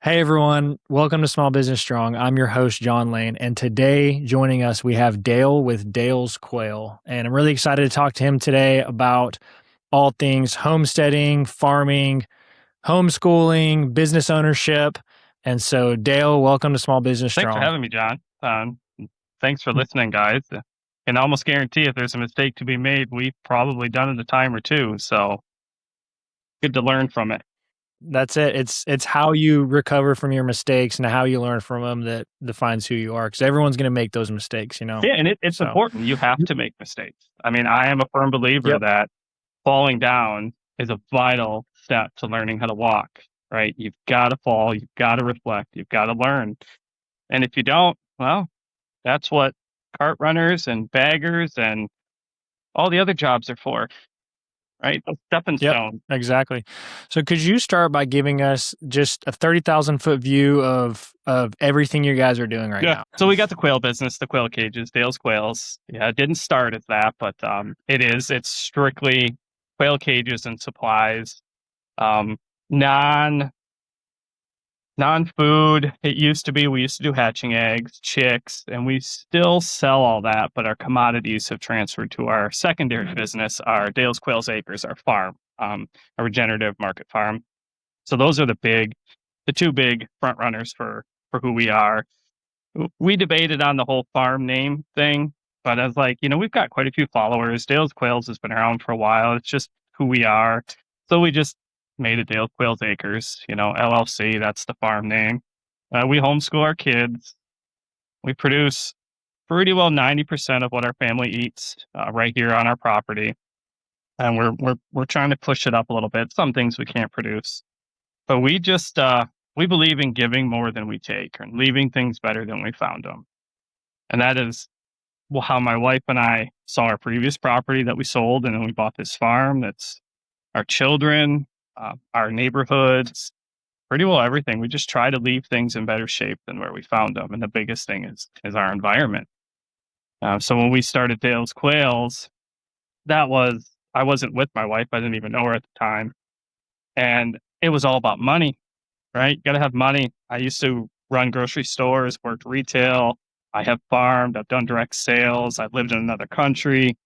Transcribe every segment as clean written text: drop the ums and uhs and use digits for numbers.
Hey everyone, welcome to Small Business Strong. I'm your host, John Lane, and today joining us, we have Dale with Dale's Quail. And I'm really excited to talk to him today about all things homesteading, farming, homeschooling, business ownership. And so, Dale, welcome to Small Business Thanks for Strong. having me, John. Thanks for listening, guys. Can almost guarantee if there's a mistake to be made, we've probably done it a time or two. So good to learn from it. That's it. It's how you recover from your mistakes and how you learn from them that defines who you are. Because everyone's going to make those mistakes, Yeah, and it's So, important. You have to make mistakes. I mean, I am a firm believer yep, that falling down is a vital step to learning how to walk, right? You've got to fall, you've got to reflect, you've got to learn. And if you don't, well, that's what cart runners and baggers and all the other jobs are for, right? A stepping yep, stone. exactly. So, could you start by giving us just a 30,000 foot view of everything you guys are doing right Yeah. now? So we got the quail business, the quail cages, Dale's Quails. Yeah, it didn't start as that, but it is. It's strictly quail cages and supplies. Um, non non food. It used to be we used to do hatching eggs, chicks, and we still sell all that, but our commodities have transferred to our secondary business, our Dale's Quails Acres, our farm, a regenerative market farm. So those are the two big front runners for who we are. We debated on the whole farm name thing, but I was like, we've got quite a few followers. Dale's Quails has been around for a while. It's just who we are. So we just made it Dale's Quails Acres, LLC. That's the farm name. We homeschool our kids. We produce pretty well 90% of what our family eats right here on our property. And we're trying to push it up a little bit. Some things we can't produce, but we believe in giving more than we take and leaving things better than we found them. And that is how my wife and I saw our previous property that we sold, and then we bought this farm. That's our children, our neighborhoods, pretty well everything. We just try to leave things in better shape than where we found them. And the biggest thing is our environment. So when we started Dale's Quails, I wasn't with my wife. I didn't even know her at the time. And it was all about money, right? Got to have money. I used to run grocery stores, worked retail. I have farmed. I've done direct sales. I've lived in another country.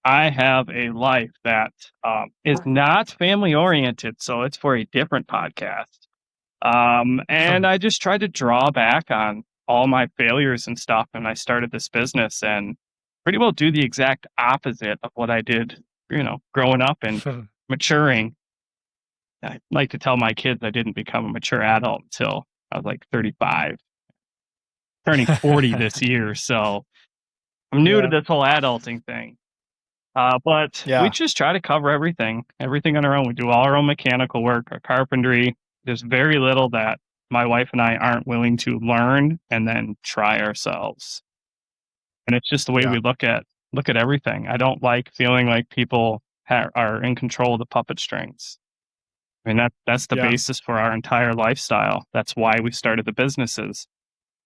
I have a life that is not family oriented. So it's for a different podcast. And I just tried to draw back on all my failures and stuff. And I started this business and pretty well do the exact opposite of what I did, growing up and maturing. I like to tell my kids I didn't become a mature adult until I was like 35, turning 40 this year. So I'm new to Yeah, this whole adulting thing. But we yeah, just try to cover everything on our own. We do all our own mechanical work, our carpentry. There's very little that my wife and I aren't willing to learn and then try ourselves. And it's just the way yeah, we look at everything. I don't like feeling like people are in control of the puppet strings. I mean, that's the yeah. basis for our entire lifestyle. That's why we started the businesses.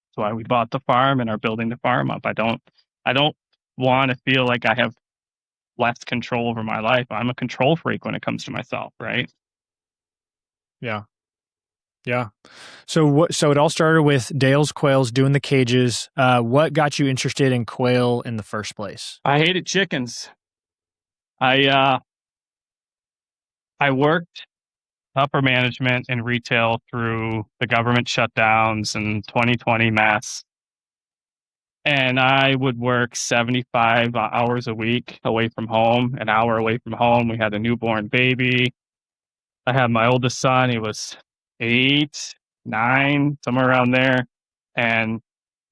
That's why we bought the farm and are building the farm up. I don't want to feel like I have less control over my life. I'm a control freak when it comes to myself, right? Yeah. Yeah. So it all started with Dale's Quails doing the cages. What got you interested in quail in the first place? I hated chickens. I I worked upper management in retail through the government shutdowns and 2020 mess. And I would work 75 hours a week away from home, an hour away from home. We had a newborn baby. I had my oldest son. He was 8, 9, somewhere around there. And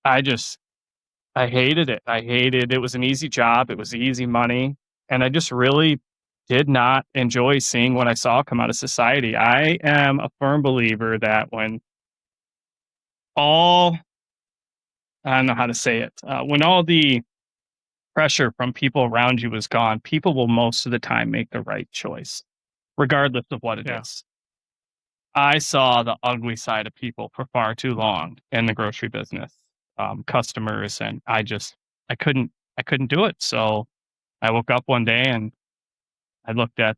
I just, I hated it. It was an easy job. It was easy money. And I just really did not enjoy seeing what I saw come out of society. I am a firm believer that when all, I don't know how to say it, when all the pressure from people around you is gone, people will most of the time make the right choice, regardless of what it Yeah. is. I saw the ugly side of people for far too long in the grocery business, customers, and I couldn't, I couldn't do it. So I woke up one day and I looked at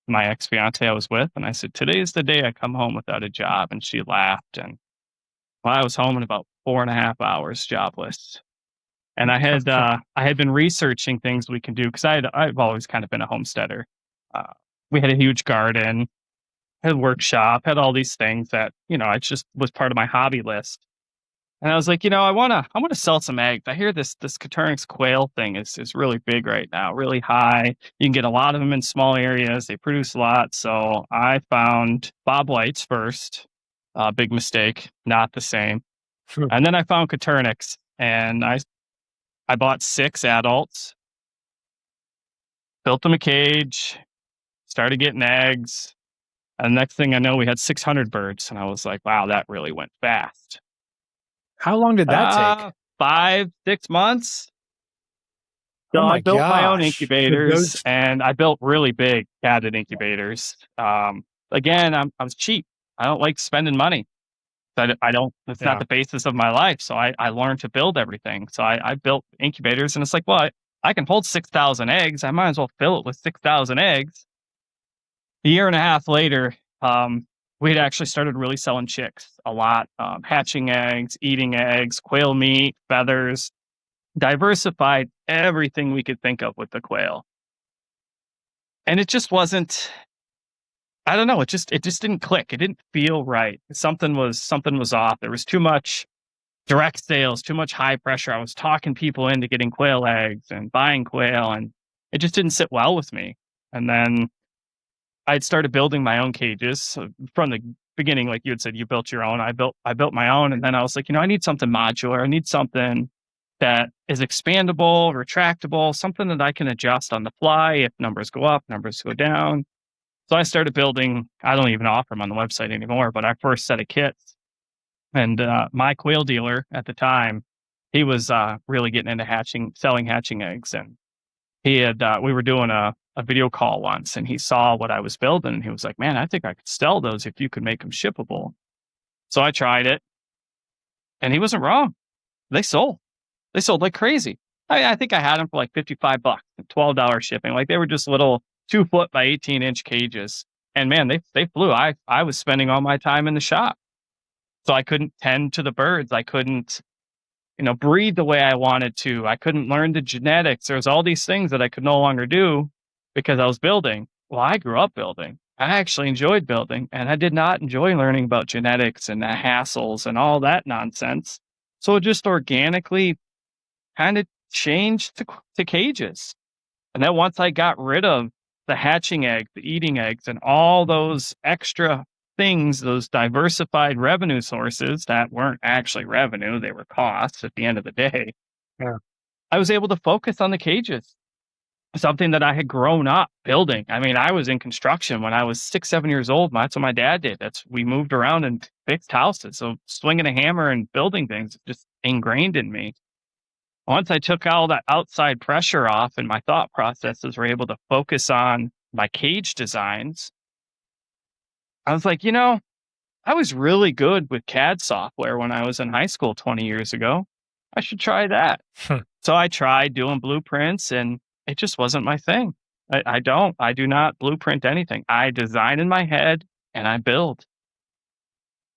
my ex-fiance I was with, and I said, "Today's the day I come home without a job." And she laughed. And well, I was home in about 4.5 hours, jobless. And I had been researching things we can do because I've always kind of been a homesteader. Uh, we had a huge garden, had a workshop, had all these things that I just was part of my hobby list. And I was like, I wanna sell some eggs. I hear this Coturnix quail thing is really big right now, really high. You can get a lot of them in small areas. They produce a lot. So I found Bob White's first. Big mistake, not the same. And then I found Coturnix, and I bought 6 adults, built them a cage, started getting eggs, and the next thing I know, we had 600 birds, and I was like, "Wow, that really went fast." How long did that take? 5, 6 months. Oh So I my built my own gosh. So incubators, those and I built really big padded incubators. Again, I was cheap. I don't like spending money. I don't. It's not yeah. the basis of my life. So I learned to build everything. So I built incubators, and it's like, well, I can hold 6,000 eggs. I might as well fill it with 6,000 eggs. A year and a half later, we had actually started really selling chicks a lot, hatching eggs, eating eggs, quail meat, feathers, diversified everything we could think of with the quail. And it just wasn't, I don't know, it just didn't click. It didn't feel right. Something was off. There was too much direct sales, too much high pressure. I was talking people into getting quail eggs and buying quail, and it just didn't sit well with me. And then I'd started building my own cages. So from the beginning, like you had said, you built your own. I built my own, and then I was like, I need something modular. I need something that is expandable, retractable, something that I can adjust on the fly if numbers go up, numbers go down. So I started building. I don't even offer them on the website anymore, but our first set of kits. And my quail dealer at the time, he was really getting into selling hatching eggs, and he had we were doing a video call once, and he saw what I was building, and he was like, "Man, I think I could sell those if you could make them shippable." So I tried it, and he wasn't wrong. They sold. They sold like crazy. I think I had them for like $55, $12 shipping. Like they were just little 2 foot by 18-inch cages. And man, they flew. I was spending all my time in the shop. So I couldn't tend to the birds. I couldn't, breed the way I wanted to. I couldn't learn the genetics. There's all these things that I could no longer do because I was building. Well, I grew up building. I actually enjoyed building, and I did not enjoy learning about genetics and the hassles and all that nonsense. So it just organically kind of changed to cages. And then once I got rid of the hatching egg, the eating eggs, and all those extra things, those diversified revenue sources that weren't actually revenue, they were costs at the end of the day, Yeah. I was able to focus on the cages, something that I had grown up building. I mean, I was in construction when I was 6, 7 years old. That's what my dad did. We moved around and fixed houses. So swinging a hammer and building things just ingrained in me. Once I took all that outside pressure off and my thought processes were able to focus on my cage designs, I was like, I was really good with CAD software when I was in high school 20 years ago. I should try that. So I tried doing blueprints, and it just wasn't my thing. I do not blueprint anything. I design in my head and I build.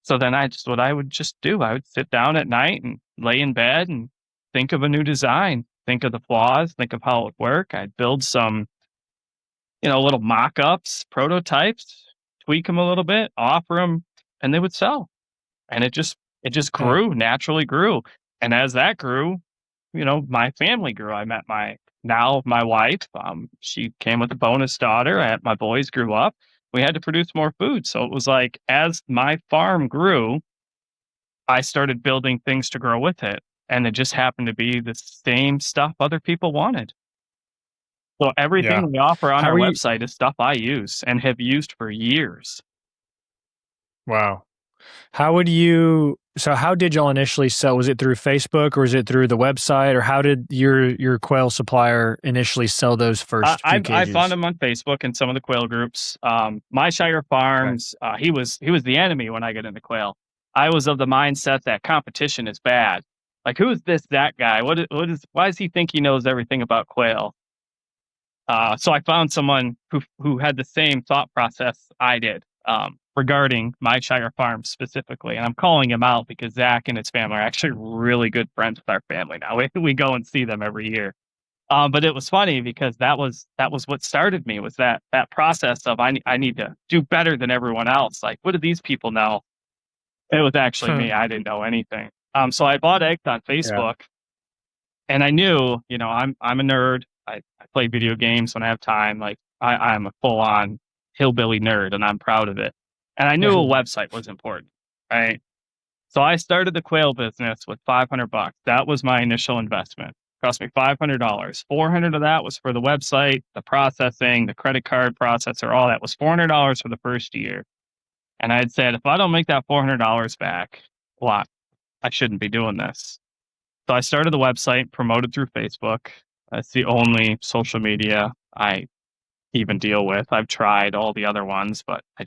So then what I would just do, I would sit down at night and lay in bed and think of a new design, think of the flaws, think of how it would work. I'd build some, little mock-ups, prototypes, tweak them a little bit, offer them, and they would sell. And it just Hmm. grew, naturally grew. And as that grew, my family grew. I met my wife. She came with a bonus daughter. My boys grew up. We had to produce more food. So it was like, as my farm grew, I started building things to grow with it. And it just happened to be the same stuff other people wanted. So Yeah. everything we offer on How our are you? website is stuff I use and have used for years. Wow. How would you? So, how did y'all initially sell? Was it through Facebook or was it through the website, or how did your quail supplier initially sell those first few I found cages? him on Facebook and some of the quail groups. My Shire Okay. Farms, he was the enemy when I get into quail. I was of the mindset that competition is bad. Like, who is that guy? Why does he think he knows everything about quail? So I found someone who had the same thought process I did regarding my Shire farm specifically. And I'm calling him out because Zach and his family are actually really good friends with our family now. We go and see them every year. But it was funny because that was what started me, was that process of I need to do better than everyone else. Like, what do these people know? It was actually me. I didn't know anything. So I bought eggs on Yeah. Facebook, and I knew, I'm a nerd. I play video games when I have time. Like, I'm a full on hillbilly nerd, and I'm proud of it. And I knew a website was important, right? So I started the quail business with $500. That was my initial investment. Cost me $500. 400 of that was for the website, the processing, the credit card processor, all that was $400 for the first year. And I had said, if I don't make that $400 back, well, I shouldn't be doing this. So I started the website, promoted through Facebook. That's the only social media I even deal with. I've tried all the other ones, but I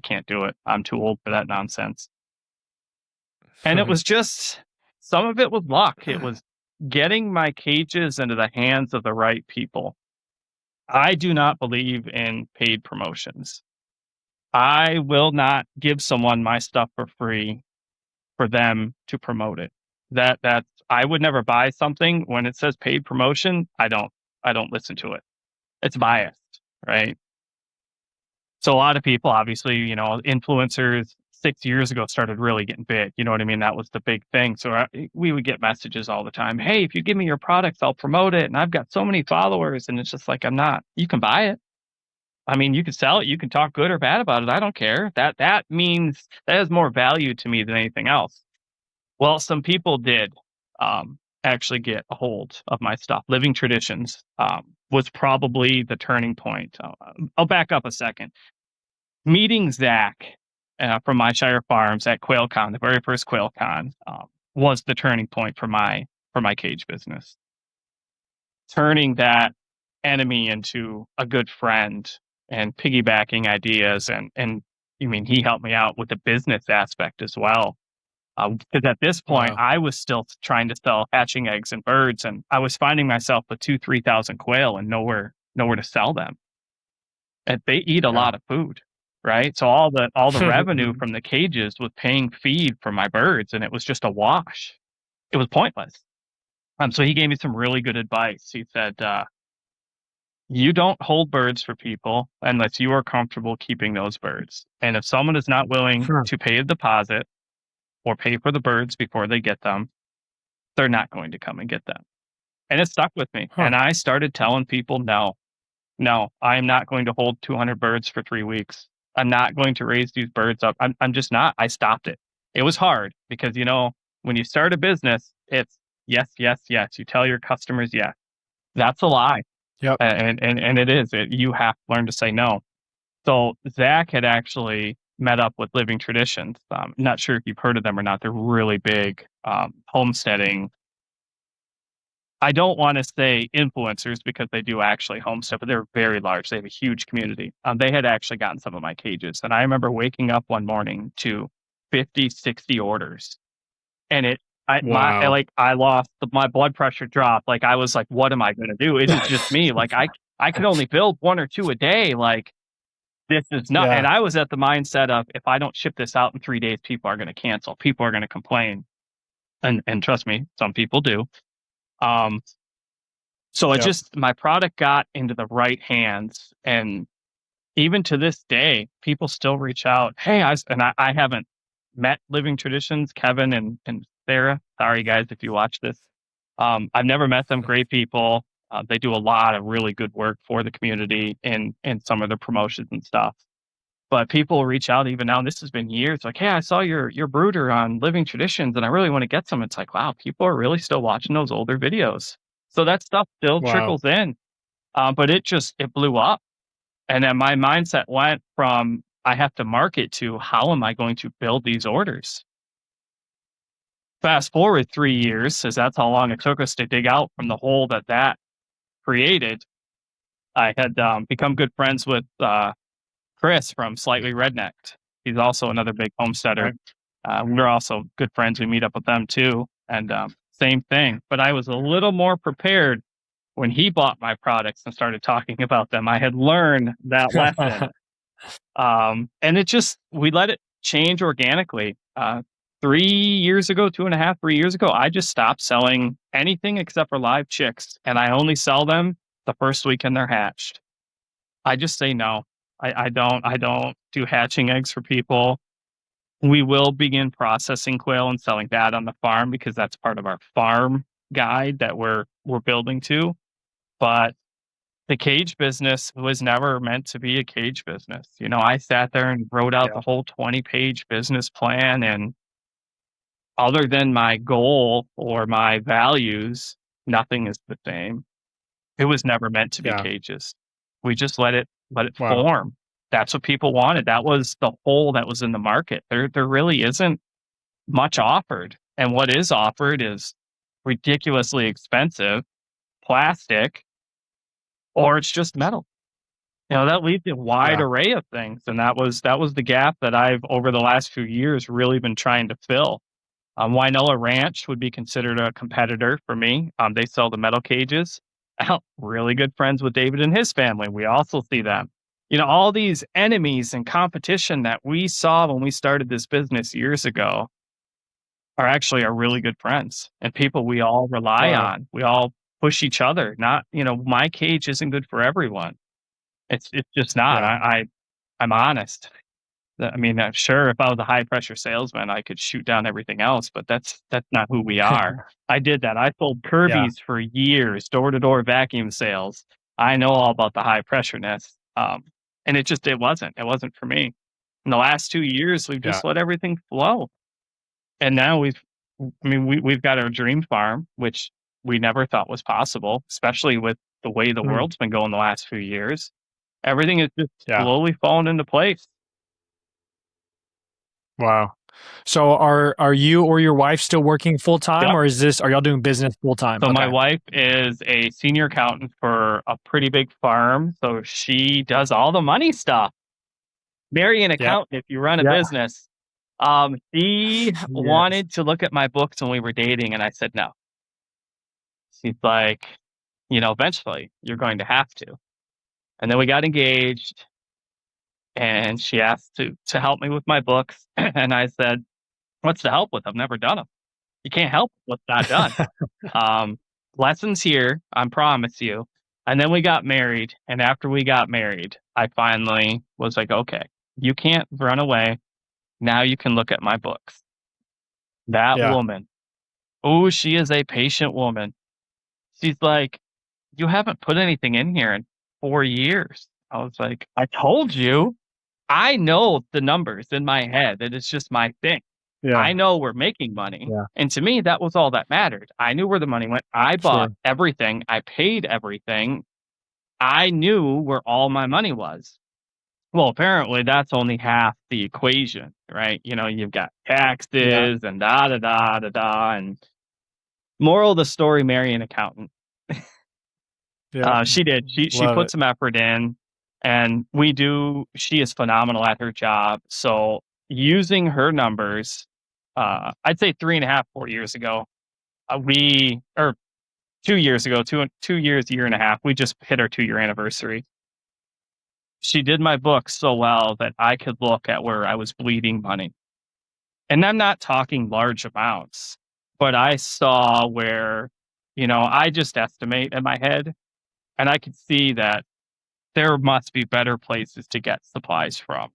can't do it. I'm too old for that nonsense. And it was just, some of it was luck. It was getting my cages into the hands of the right people. I do not believe in paid promotions. I will not give someone my stuff for free for them to promote it. That's I would never buy something when it says paid promotion. I don't listen to it. It's biased, right? So a lot of people, obviously, influencers 6 years ago started really getting big. You know what I mean? That was the big thing. So we would get messages all the time. Hey, if you give me your products, I'll promote it. And I've got so many followers. And it's just like, I'm not. You can buy it. I mean, you can sell it. You can talk good or bad about it. I don't care. That means that has more value to me than anything else. Well, some people did actually get a hold of my stuff. Living Traditions was probably the turning point. I'll back up a second. Meeting Zach from my Shire Farms at QuailCon, the very first QuailCon, was the turning point for my cage business. Turning that enemy into a good friend and piggybacking ideas, and I mean, he helped me out with the business aspect as well. Because at this point, Wow. I was still trying to sell hatching eggs and birds, and I was finding myself with 3,000 quail and nowhere to sell them. And they eat a Yeah. lot of food, right? So all the revenue from the cages was paying feed for my birds, and it was just a wash. It was pointless. So he gave me some really good advice. He said, "You don't hold birds for people unless you are comfortable keeping those birds. And if someone is not willing to pay a deposit or pay for the birds before they get them, they're not going to come and get them." And it stuck with me. Huh. And I started telling people, no, no, I am not going to hold 200 birds for 3 weeks. I'm not going to raise these birds up. I'm just not. I stopped it. It was hard because, when you start a business, it's yes, yes, yes. You tell your customers yes. That's a lie. Yep. And it is. You have to learn to say no. So Zach had actually met up with Living Traditions. Not sure if you've heard of them or not. They're really big homesteading. I don't want to say influencers because they do actually homestead, but they're very large. They have a huge community. They had actually gotten some of my cages. And I remember waking up one morning to 50, 60 orders. And Wow. I lost my blood pressure dropped. Like, I was like, what am I going to do? Is it just me? Like, I could only build one or two a day. Like, this is not, and Yeah. I was at the mindset of, if I don't ship this out in 3 days, people are going to cancel. People are going to complain. And trust me, some people do. Um, So Yep. my product got into the right hands. And even to this day, people still reach out. Hey, I haven't met Living Traditions, Kevin and Sarah. Sorry, guys, if you watch this. I've never met them. Great people. They do a lot of really good work for the community in some of the promotions and stuff. But people reach out even now, and this has been years, like, hey, I saw your brooder on Living Traditions, and I really want to get some. It's like, wow, people are really still watching those older videos. So that stuff still Wow. trickles in. But it blew up. And then my mindset went from, I have to market, to how am I going to build these orders? Fast forward 3 years, as that's how long it took us to dig out from the hole that created. I had become good friends with Chris from Slightly Rednecked. He's also another big homesteader. Right. We're also good friends. We meet up with them too. And same thing. But I was a little more prepared when he bought my products and started talking about them, I had learned that lesson. And we let it change organically. 3 years ago, 2.5, 3 years ago, I just stopped selling anything except for live chicks, and I only sell them the first weekend they're hatched. I just say no. I don't do hatching eggs for people. We will begin processing quail and selling that on the farm because that's part of our farm guide that we're building to. But the cage business was never meant to be a cage business. I sat there and wrote out Yeah. the whole 20-page business plan, and other than my goal or my values, nothing is the same. It was never meant to be Yeah. cages. We just let it Wow. form. That's what people wanted. That was the hole that was in the market. There really isn't much offered. And what is offered is ridiculously expensive plastic, or it's just metal. That leaves a wide Yeah. array of things. And that was the gap that I've over the last few years really been trying to fill. Wynola Ranch would be considered a competitor for me. They sell the metal cages. Really good friends with David and his family. We also see them. All these enemies and competition that we saw when we started this business years ago are actually our really good friends and people we all rely Wow. on. We all push each other. Not, my cage isn't good for everyone. It's just not. Yeah. I'm honest. I mean, I'm sure if I was a high pressure salesman, I could shoot down everything else, but that's not who we are. I did that. I sold Yeah. Kirby's for years, door to door vacuum sales. I know all about the high pressureness. And it wasn't for me. In the last 2 years, we've Yeah. just let everything flow. And now we've got our dream farm, which we never thought was possible, especially with the way the Mm. world's been going the last few years. Everything is just Yeah. slowly falling into place. Wow. So are you or your wife still working full time, Yep. or are y'all doing business full time? So my Okay. wife is a senior accountant for a pretty big farm, so she does all the money stuff. Marry an Yep. accountant if you run a Yeah. business. She Yes. wanted to look at my books when we were dating, and I said no. She's like, eventually you're going to have to. And then we got engaged, and she asked to help me with my books, and I said, "What's to help with? I've never done them. You can't help what's not done." Um, Lessons here, I promise you. And then we got married. And after we got married, I finally was like, okay, you can't run away. Now you can look at my books. That Yeah. woman, oh, she is a patient woman. She's like, you haven't put anything in here in 4 years. I was like, I told you. I know the numbers in my head, and it's just my thing. Yeah. I know we're making money. Yeah. And to me, that was all that mattered. I knew where the money went. I bought Sure. everything. I paid everything. I knew where all my money was. Well, apparently that's only half the equation, right? You've got Yeah. taxes and da da da da da. And moral of the story, marry an accountant. Yeah. She did. She Love put it. some effort in, and she is phenomenal at her job. So using her numbers, I'd say 3.5, 4 years ago, or 2 years ago, 2 years, year and a half, we just hit our 2-year anniversary. She did my book so well that I could look at where I was bleeding money. And I'm not talking large amounts, but I saw where, I just estimate in my head, and I could see that there must be better places to get supplies from,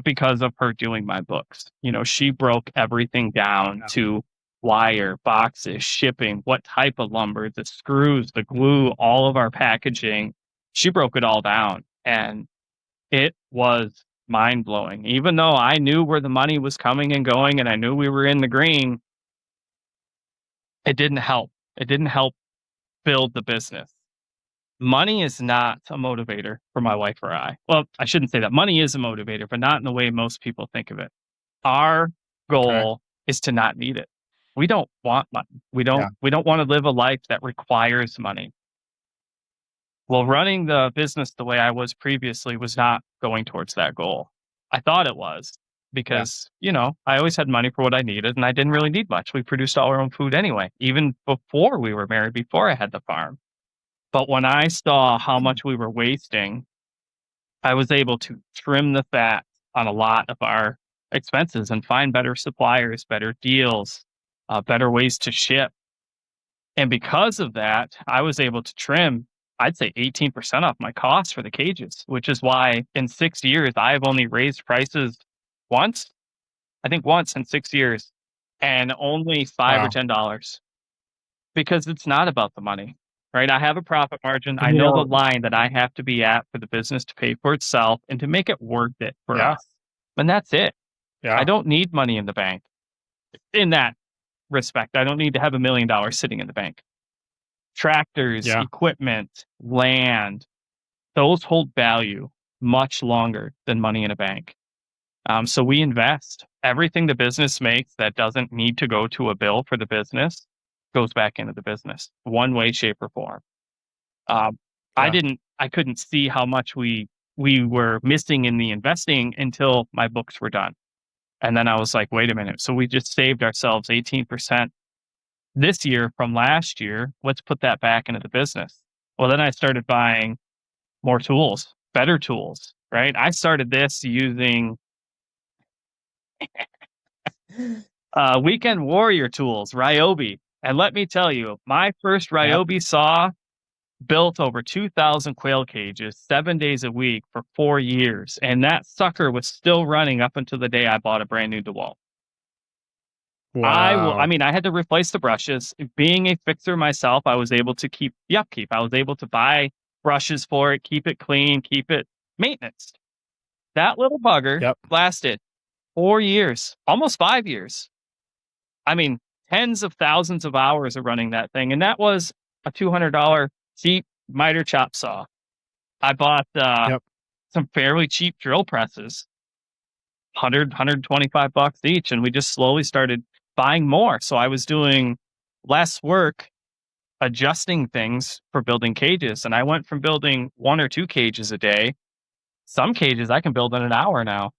because of her doing my books. She broke everything down Yeah. to wire, boxes, shipping, what type of lumber, the screws, the glue, all of our packaging. She broke it all down, and it was mind blowing. Even though I knew where the money was coming and going, and I knew we were in the green, it didn't help. It didn't help build the business. Money is not a motivator for my wife or I. Well, I shouldn't say that. Money is a motivator, but not in the way most people think of it. Our Okay. goal is to not need it. We don't want money. We Yeah. don't we don't want to live a life that requires money. Well, running the business the way I was previously was not going towards that goal. I thought it was Yeah. because, I always had money for what I needed and I didn't really need much. We produced all our own food anyway, even before we were married, before I had the farm. But when I saw how much we were wasting, I was able to trim the fat on a lot of our expenses and find better suppliers, better deals, better ways to ship. And because of that, I was able to trim, I'd say 18% off my costs for the cages, which is why in 6 years, I've only raised prices once, I think once in 6 years, and only $5 or Wow. $10 because it's not about the money, right? I have a profit margin. I You know the know, line that I have to be at for the business to pay for itself and to make it worth it for yeah, us. And that's it. I yeah, don't need money in the bank in that respect. I don't need to have $1 million sitting in the bank. Tractors, yeah, equipment, land, those hold value much longer than money in a bank. So we invest. Everything the business makes that doesn't need to go to a bill for the business goes back into the business, one way, shape, or form. Um, yeah. I couldn't see how much we were missing in the investing until my books were done. And then I was like, wait a minute. So we just saved ourselves 18% this year from last year. Let's put that back into the business. Well, then I started buying more tools, better tools, right? I started this using Weekend Warrior tools, Ryobi. And let me tell you, my first Yep. Ryobi saw built over 2,000 quail cages 7 days a week for 4 years. And that sucker was still running up until the day I bought a brand new DeWalt. I Wow. mean, I had to replace the brushes. Being a fixer myself, I was able to keep the upkeep. I was able to buy brushes for it, keep it clean, keep it maintenance. That little bugger Yep. lasted 4 years, almost 5 years. I mean, tens of thousands of hours of running that thing. And that was a $200 cheap miter chop saw. I bought Yep. some fairly cheap drill presses, 125 bucks each. And we just slowly started buying more. So I was doing less work adjusting things for building cages. And I went from building one or two cages a day. Some cages I can build in an hour now.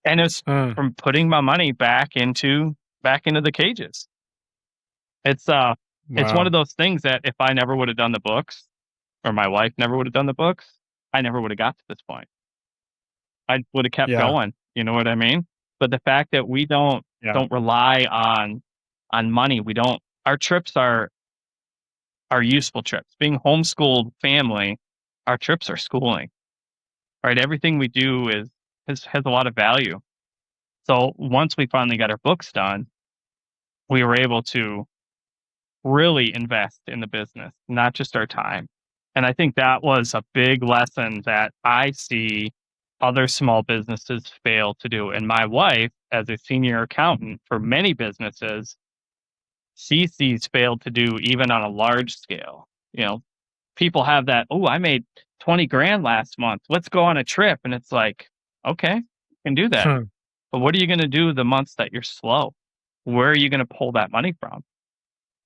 And it's Mm, from putting my money back into the cages. It's it's one wow. of those things that if I never would have done the books or my wife never would have done the books, I never would have got to this point. I would have kept Yeah. going. You know what I mean? But the fact that we don't Yeah. don't rely on money, we don't our trips are useful trips. Being homeschooled family, our trips are schooling. Right? Everything we do has a lot of value. So once we finally got our books done, we were able to really invest in the business, not just our time. And I think that was a big lesson that I see other small businesses fail to do. And my wife, as a senior accountant for many businesses, she sees failed to do even on a large scale. You know, people have that, oh, I made 20 grand last month. Let's go on a trip. And it's like, okay, you can do that. Hmm. But what are you going to do the months that you're slow? Where are you going to pull that money from?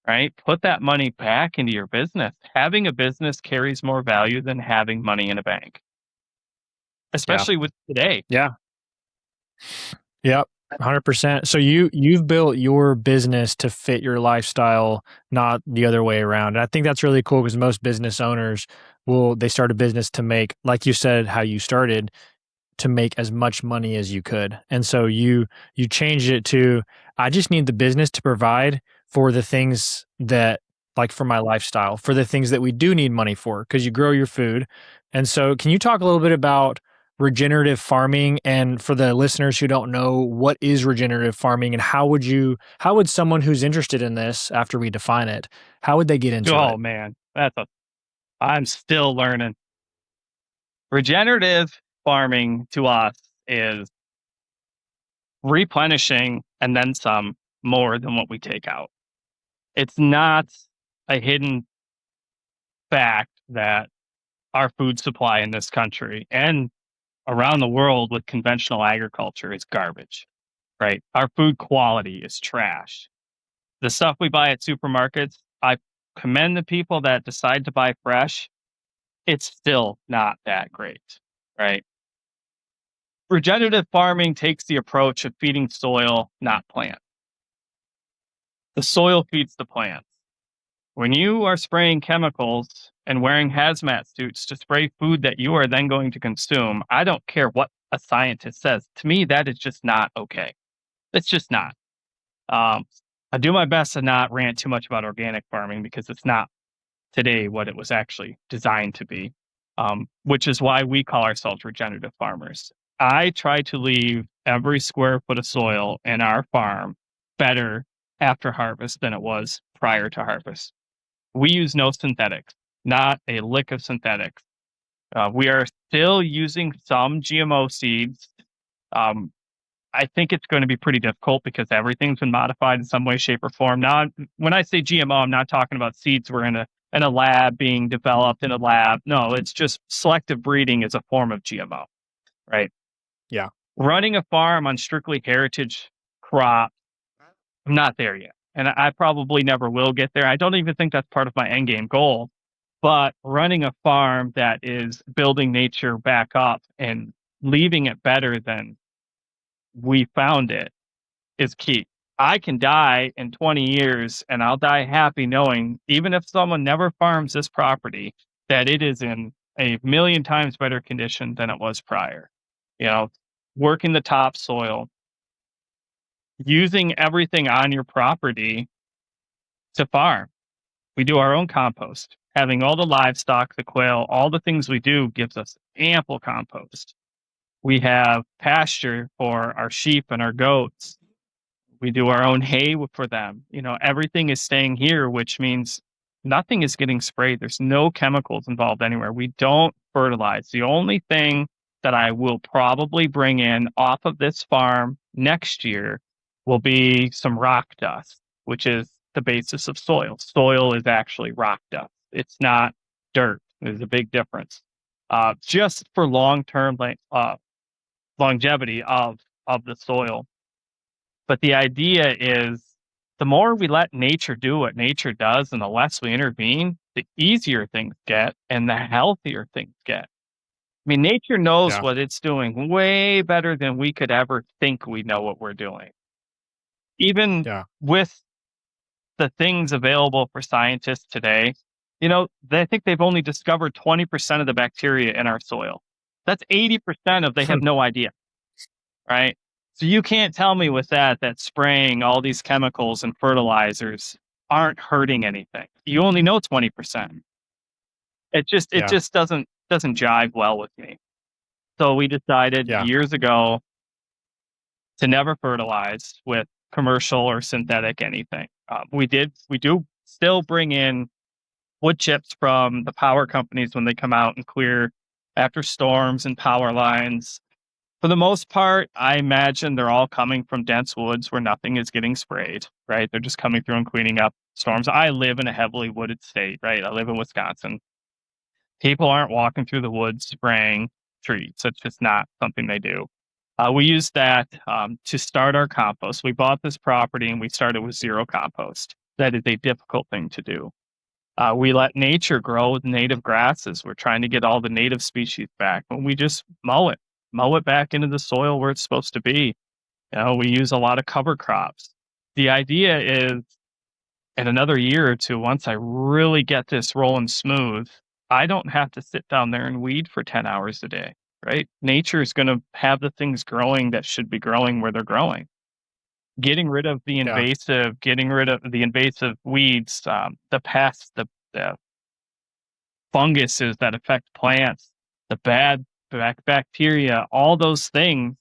Right? Put that money back into your business. Having a business carries more value than having money in a bank, Yeah. especially with today. Yeah. Yep. 100%. So you've built your business to fit your lifestyle, not the other way around. And I think that's really cool because most business owners they start a business to make, like you said, how you started, to make as much money as you could. And so you changed it to, I just need the business to provide for the things that, like, for my lifestyle, for the things that we do need money for, because you grow your food. And so can you talk a little bit about regenerative farming, and for the listeners who don't know, what is regenerative farming, and how would someone who's interested in this, after we define it, how would they get into Oh it? man, I'm still learning. Regenerative farming to us is replenishing and then some more than what we take out. It's not a hidden fact that our food supply in this country and around the world with conventional agriculture is garbage, right? Our food quality is trash. The stuff we buy at supermarkets, I commend the people that decide to buy fresh. It's still not that great, right? Regenerative farming takes the approach of feeding soil, not plants. The soil feeds the plants. When you are spraying chemicals and wearing hazmat suits to spray food that you are then going to consume, I don't care what a scientist says. To me, that is just not okay. It's just not. Um, I do my best to not rant too much about organic farming because it's not today what it was actually designed to be, which is why we call ourselves regenerative farmers. I try to leave every square foot of soil in our farm better after harvest than it was prior to harvest. We use no synthetics, not a lick of synthetics. We are still using some GMO seeds. Um, I think it's going to be pretty difficult because everything's been modified in some way, shape, or form. Now, when I say GMO, I'm not talking about seeds were in a lab being developed in a lab. No, it's just selective breeding is a form of GMO, right? Yeah. Running a farm on strictly heritage crop, I'm not there yet. And I probably never will get there. I don't even think that's part of my end game goal. But running a farm that is building nature back up and leaving it better than we found it is key. I can die in 20 years and I'll die happy knowing, even if someone never farms this property, that it is in a million times better condition than it was prior. You know, working the topsoil, using everything on your property to farm. We do our own compost. Having all the livestock, the quail, all the things we do gives us ample compost. We have pasture for our sheep and our goats. We do our own hay for them. You know, everything is staying here, which means nothing is getting sprayed. There's no chemicals involved anywhere. We don't fertilize. The only thing that I will probably bring in off of this farm next year will be some rock dust, which is the basis of soil. Soil is actually rock dust. It's not dirt. There's a big difference. Just for long-term longevity of the soil. But the idea is the more we let nature do what nature does and the less we intervene, the easier things get and the healthier things get. I mean, nature knows Yeah. what it's doing way better than we could ever think we know what we're doing. Even Yeah. with the things available for scientists today, you know, they think they've only discovered 20% of the bacteria in our soil. That's 80% of they have no idea, right? So you can't tell me with that spraying all these chemicals and fertilizers aren't hurting anything. You only know 20%. It Yeah. just doesn't jive well with me. So we decided Yeah. years ago to never fertilize with commercial or synthetic anything. We do still bring in wood chips from the power companies when they come out and clear after storms and power lines. For the most part, I imagine they're all coming from dense woods where nothing is getting sprayed, right? They're just coming through and cleaning up storms. I live in a heavily wooded state, right? I live in Wisconsin. People aren't walking through the woods spraying trees. It's just not something they do. We used that to start our compost. We bought this property and we started with zero compost. That is a difficult thing to do. We let nature grow with native grasses. We're trying to get all the native species back, but we just mow it back into the soil where it's supposed to be. You know, we use a lot of cover crops. The idea is in another year or two, once I really get this rolling smooth, I don't have to sit down there and weed for 10 hours a day, right? Nature is going to have the things growing that should be growing where they're growing. Yeah. Getting rid of the invasive weeds, the pests, the funguses that affect plants, the bad bacteria, all those things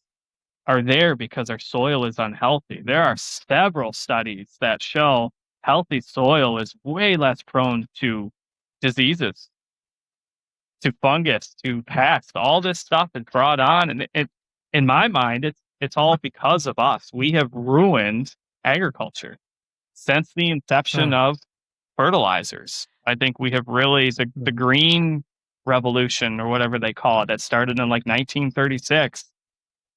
are there because our soil is unhealthy. There are several studies that show healthy soil is way less prone to diseases, to fungus, to pests. All this stuff is brought on, and in my mind, it's all because of us. We have ruined agriculture since the inception Huh. of fertilizers. I think we have really the green revolution or whatever they call it that started in like 1936.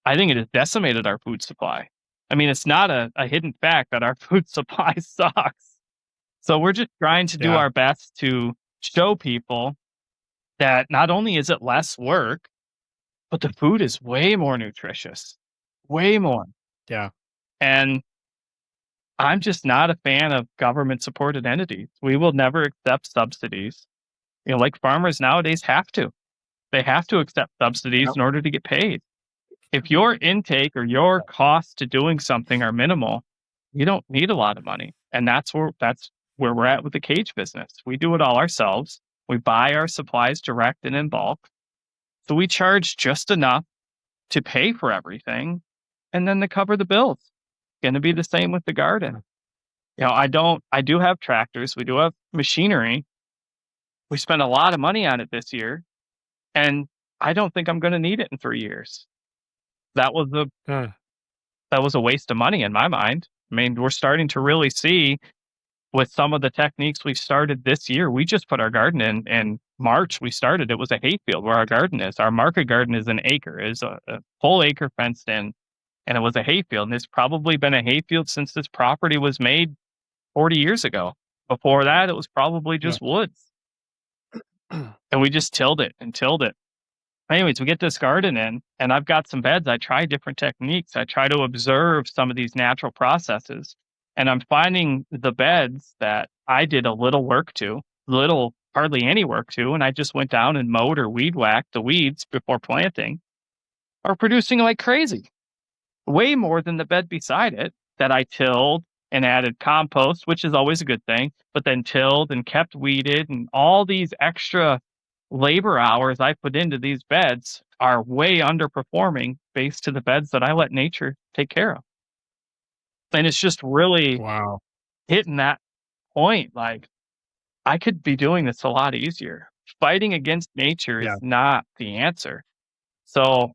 I think it has decimated our food supply. I mean, it's not a hidden fact that our food supply sucks. So we're just trying to do Yeah. our best to show people that not only is it less work, but the food is way more nutritious, way more. Yeah. And I'm just not a fan of government-supported entities. We will never accept subsidies. Like farmers nowadays have to. They have to accept subsidies Yep. in order to get paid. If your intake or your costs to doing something are minimal, you don't need a lot of money. And that's where we're at with the cage business. We do it all ourselves. We buy our supplies direct and in bulk. So we charge just enough to pay for everything and then to cover the bills. Going to be the same with the garden. I do have tractors. We do have machinery. We spent a lot of money on it this year, and I don't think I'm going to need it in 3 years. That was a Huh. that was a waste of money in my mind. I mean, we're starting to really see with some of the techniques we started this year. We just put our garden in March. We started, it was a hayfield where our garden is. Our market garden is an acre, is a full acre fenced in, and it was a hayfield. And it's probably been a hayfield since this property was made 40 years ago. Before that, it was probably Yeah. just woods. And we just tilled it and tilled it. Anyways, we get this garden in, and I've got some beds. I try different techniques. I try to observe some of these natural processes. And I'm finding the beds that I did a little work to, hardly any work to, and I just went down and mowed or weed whacked the weeds before planting, are producing like crazy. Way more than the bed beside it that I tilled and added compost, which is always a good thing, but then tilled and kept weeded, and all these extra labor hours I put into these beds are way underperforming based to the beds that I let nature take care of. And it's just really Wow. hitting that point. Like, I could be doing this a lot easier. Fighting against nature Yeah. is not the answer. So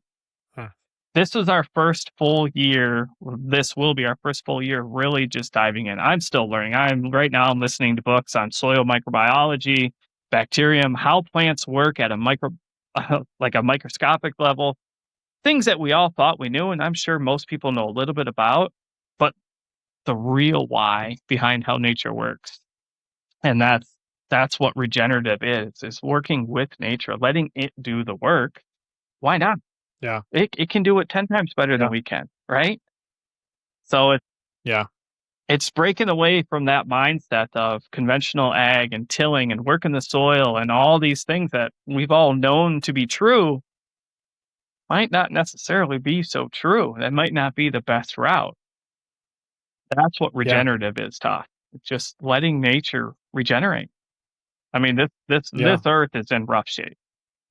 Huh. this was our first full year. This will be our first full year really just diving in. I'm still learning. I'm listening to books on soil microbiology, bacterium, how plants work at a like a microscopic level, things that we all thought we knew, and I'm sure most people know a little bit about, but the real why behind how nature works. And that's what regenerative is working with nature, letting it do the work. Why not? Yeah. It can do it 10 times better than Yeah. we can, right? So Yeah. it's breaking away from that mindset of conventional ag and tilling and working the soil and all these things that we've all known to be true might not necessarily be so true. That might not be the best route. That's what Yeah. regenerative is to us. It's just letting nature regenerate. I mean, this Yeah. earth is in rough shape.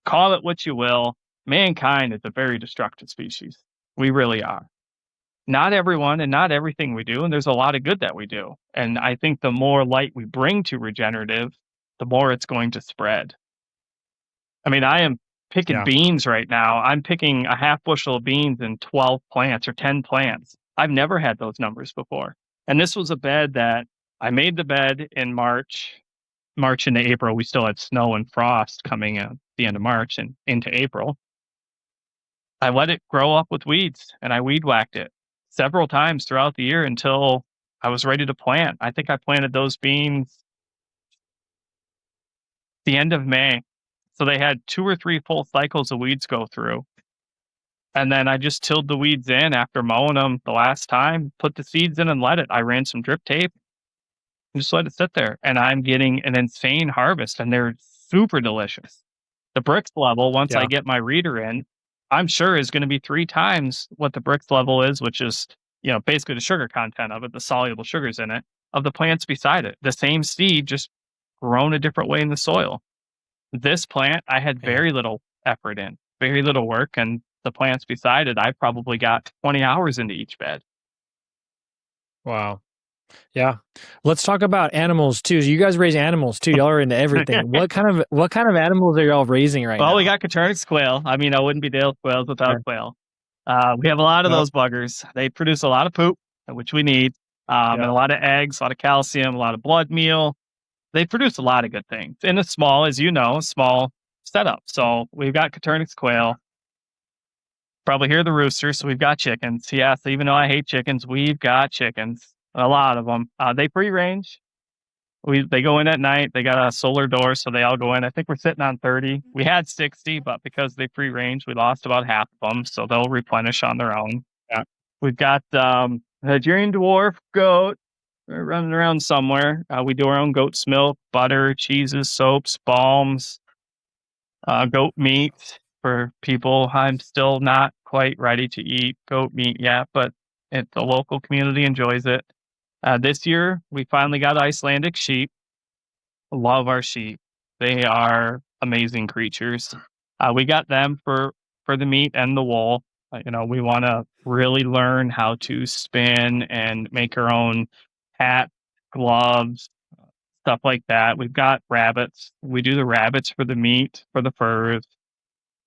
Call it what you will. Mankind is a very destructive species. We really are. Not everyone and not everything we do, and there's a lot of good that we do. And I think the more light we bring to regenerative, the more it's going to spread. I mean, I am picking Yeah. beans right now. I'm picking a half bushel of beans in 12 plants or 10 plants. I've never had those numbers before. And this was a bed that I made the bed in March into April. We still had snow and frost coming at the end of March and into April. I let it grow up with weeds and I weed whacked it several times throughout the year until I was ready to plant. I think I planted those beans the end of May. So they had 2 or 3 full cycles of weeds go through. And then I just tilled the weeds in after mowing them the last time, put the seeds in and let it. I ran some drip tape and just let it sit there. And I'm getting an insane harvest and they're super delicious. The bricks level, once I Yeah. get my reader in, I'm sure is going to be 3 times what the bricks level is, which is, basically the sugar content of it, the soluble sugars in it, of the plants beside it. The same seed, just grown a different way in the soil. This plant, I had Man. very little effort in, very little work, and the plants beside it, I probably got 20 hours into each bed. Wow. Yeah. Let's talk about animals too. You guys raise animals too. Y'all are into everything. What kind of animals are y'all raising right Well, we now? got Caternix quail. I mean, I wouldn't be Dale quails without Okay. quail. We have a lot of Yep. those buggers. They produce a lot of poop, which we need, and Yep. a lot of eggs, a lot of calcium, a lot of blood meal. They produce a lot of good things in a small, as you know, small setup. So we've got Caternix quail. Probably hear the rooster. So we've got chickens. Yes, even though I hate chickens, we've got chickens. A lot of them. They free range. They go in at night. They got a solar door, so they all go in. I think we're sitting on 30. We had 60, but because they free range, we lost about half of them, so they'll replenish on their own. Yeah. We've got Nigerian dwarf goat. We're running around somewhere. We do our own goat's milk, butter, cheeses, soaps, balms, goat meat for people. I'm still not quite ready to eat goat meat yet, but the local community enjoys it. This year, we finally got Icelandic sheep. Love our sheep. They are amazing creatures. We got them for the meat and the wool. We want to really learn how to spin and make our own hat, gloves, stuff like that. We've got rabbits. We do the rabbits for the meat, for the furs.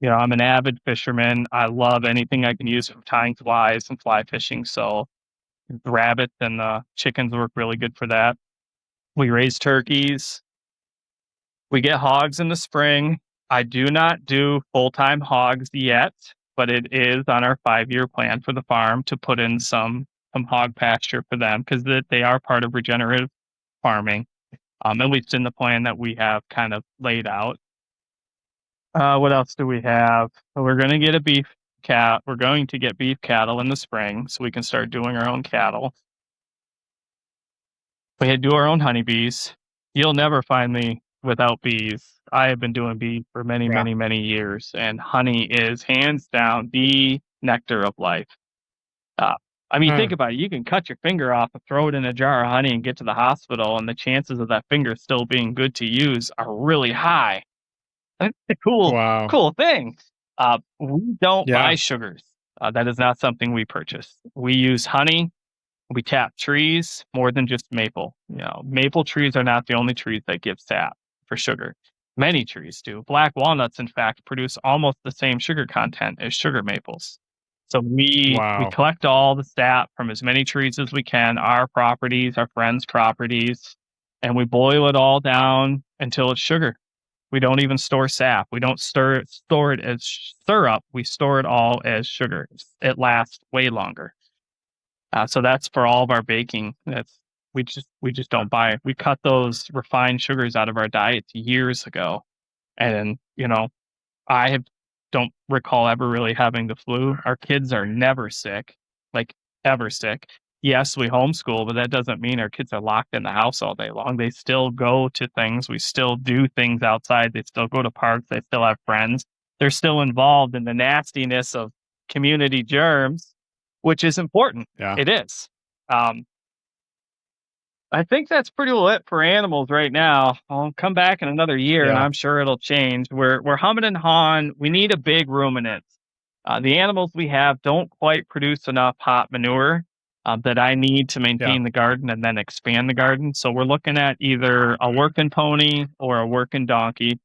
I'm an avid fisherman. I love anything I can use for tying flies and fly fishing. So the rabbits and the chickens work really good for that. We raise turkeys. We get hogs in the spring. I do not do full-time hogs yet, but it is on our 5-year plan for the farm to put in some hog pasture for them because they are part of regenerative farming, at least in the plan that we have kind of laid out. What else do we have? We're going to get a beef cat. We're going to get beef cattle in the spring so we can start doing our own cattle. We do our own honeybees. You'll never find me without bees. I have been doing bees for many, Yeah. many, many years, and honey is hands down the nectar of life. Think about it. You can cut your finger off and throw it in a jar of honey and get to the hospital, and the chances of that finger still being good to use are really high. It's a Wow. cool thing. We don't buy Yeah. sugars. That is not something we purchase. We use honey. We tap trees more than just maple. Maple trees are not the only trees that give sap for sugar. Many trees do. Black walnuts, in fact, produce almost the same sugar content as sugar maples. So we Wow. collect all the sap from as many trees as we can, our properties, our friends' properties, and we boil it all down until it's sugar. We don't even store sap. We don't store it as syrup. We store it all as sugar. It lasts way longer. So that's for all of our baking. We just don't buy it. We cut those refined sugars out of our diets years ago, and I don't recall ever really having the flu. Our kids are never sick, like ever sick. Yes, we homeschool, but that doesn't mean our kids are locked in the house all day long. They still go to things. We still do things outside. They still go to parks. They still have friends. They're still involved in the nastiness of community germs, which is important. Yeah. It is. I think that's pretty lit for animals right now. I'll come back in another year, and Yeah. I'm sure it'll change. We're humming and hawing. We need a big ruminant. The animals we have don't quite produce enough hot manure that I need to Yeah. maintain the garden and then expand the garden. So we're looking at either a working pony or a working donkey.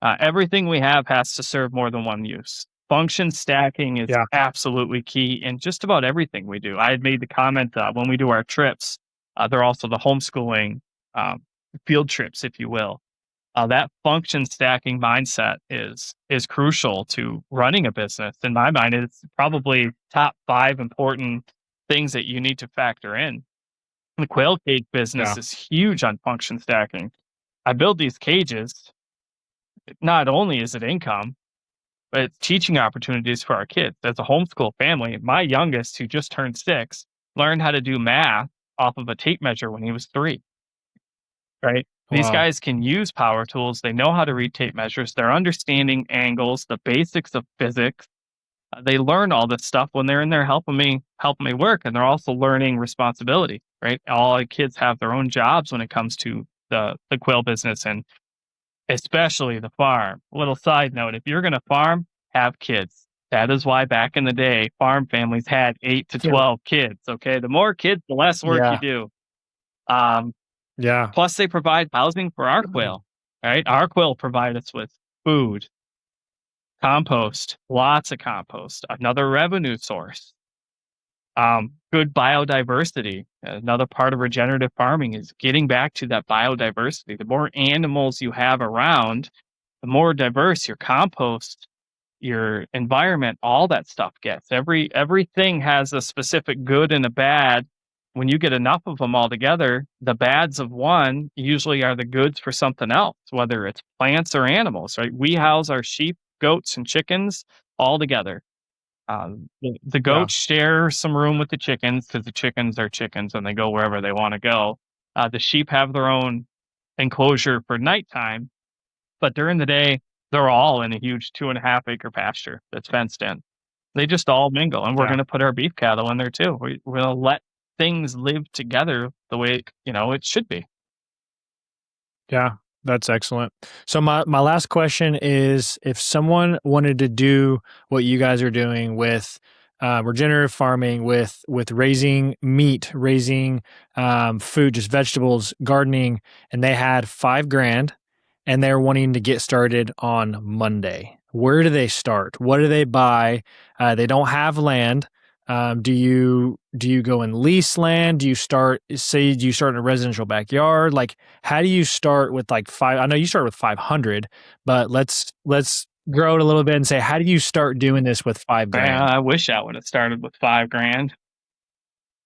Everything we have has to serve more than one use. Function stacking is Yeah. absolutely key in just about everything we do. I had made the comment when we do our trips, they're also the homeschooling field trips, if you will. That function stacking mindset is crucial to running a business. In my mind, it's probably top 5 important things that you need to factor in. The quail cage business Yeah. is huge on function stacking. I build these cages. Not only is it income, but it's teaching opportunities for our kids. As a homeschool family, my youngest, who just turned 6, learned how to do math off of a tape measure when he was 3. Right? These Wow. guys can use power tools. They know how to read tape measures. They're understanding angles, the basics of physics. They learn all this stuff when they're in there helping me work, and they're also learning responsibility. Right? All the kids have their own jobs when it comes to the quail business, and especially the farm. Little side note: if you're going to farm, have kids. That is why back in the day, farm families had 8 to Yeah. 12 kids. Okay, the more kids, the less work you Yeah. do. Um, Yeah. Plus, they provide housing for our quail, right? Our quail provide us with food, compost, lots of compost, another revenue source, good biodiversity. Another part of regenerative farming is getting back to that biodiversity. The more animals you have around, the more diverse your compost, your environment, all that stuff gets. Everything has a specific good and a bad. When you get enough of them all together, the bads of one usually are the goods for something else, whether it's plants or animals, right? We house our sheep, goats, and chickens all together. The Yeah. goats share some room with the chickens because the chickens are chickens and they go wherever they want to go. The sheep have their own enclosure for nighttime, but during the day, they're all in a huge 2.5 acre pasture that's fenced in. They just all mingle, and we're Yeah. going to put our beef cattle in there too. We're going to let things live together the way it should be. Yeah, that's excellent. So my last question is, if someone wanted to do what you guys are doing with regenerative farming, with raising meat, raising food, just vegetables, gardening, and they had 5 grand and they're wanting to get started on Monday, where do they start? What do they buy? They don't have land. Do you go and lease land? Do you start in a residential backyard? Like, how do you start with like five? I know you start with 500, but let's grow it a little bit and say, how do you start doing this with 5 grand? I wish I would have started with 5 grand.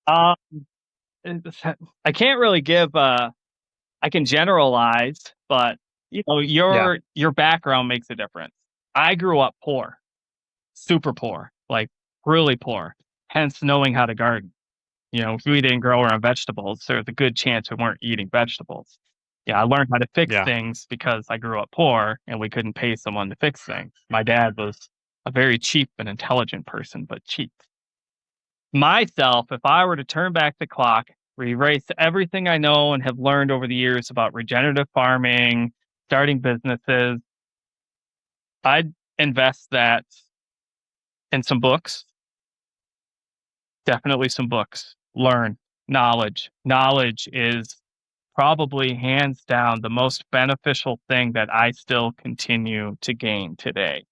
Uh, I can't really give. I can generalize, but Yeah. your background makes a difference. I grew up poor, super poor, like really poor. Hence, knowing how to garden. If we didn't grow our own vegetables, there's a good chance we weren't eating vegetables. Yeah, I learned how to fix Yeah. things because I grew up poor and we couldn't pay someone to fix things. My dad was a very cheap and intelligent person, but cheap. Myself, if I were to turn back the clock, erase everything I know and have learned over the years about regenerative farming, starting businesses, I'd invest that in some books, definitely some books. Learn knowledge. Knowledge is probably hands down the most beneficial thing that I still continue to gain today.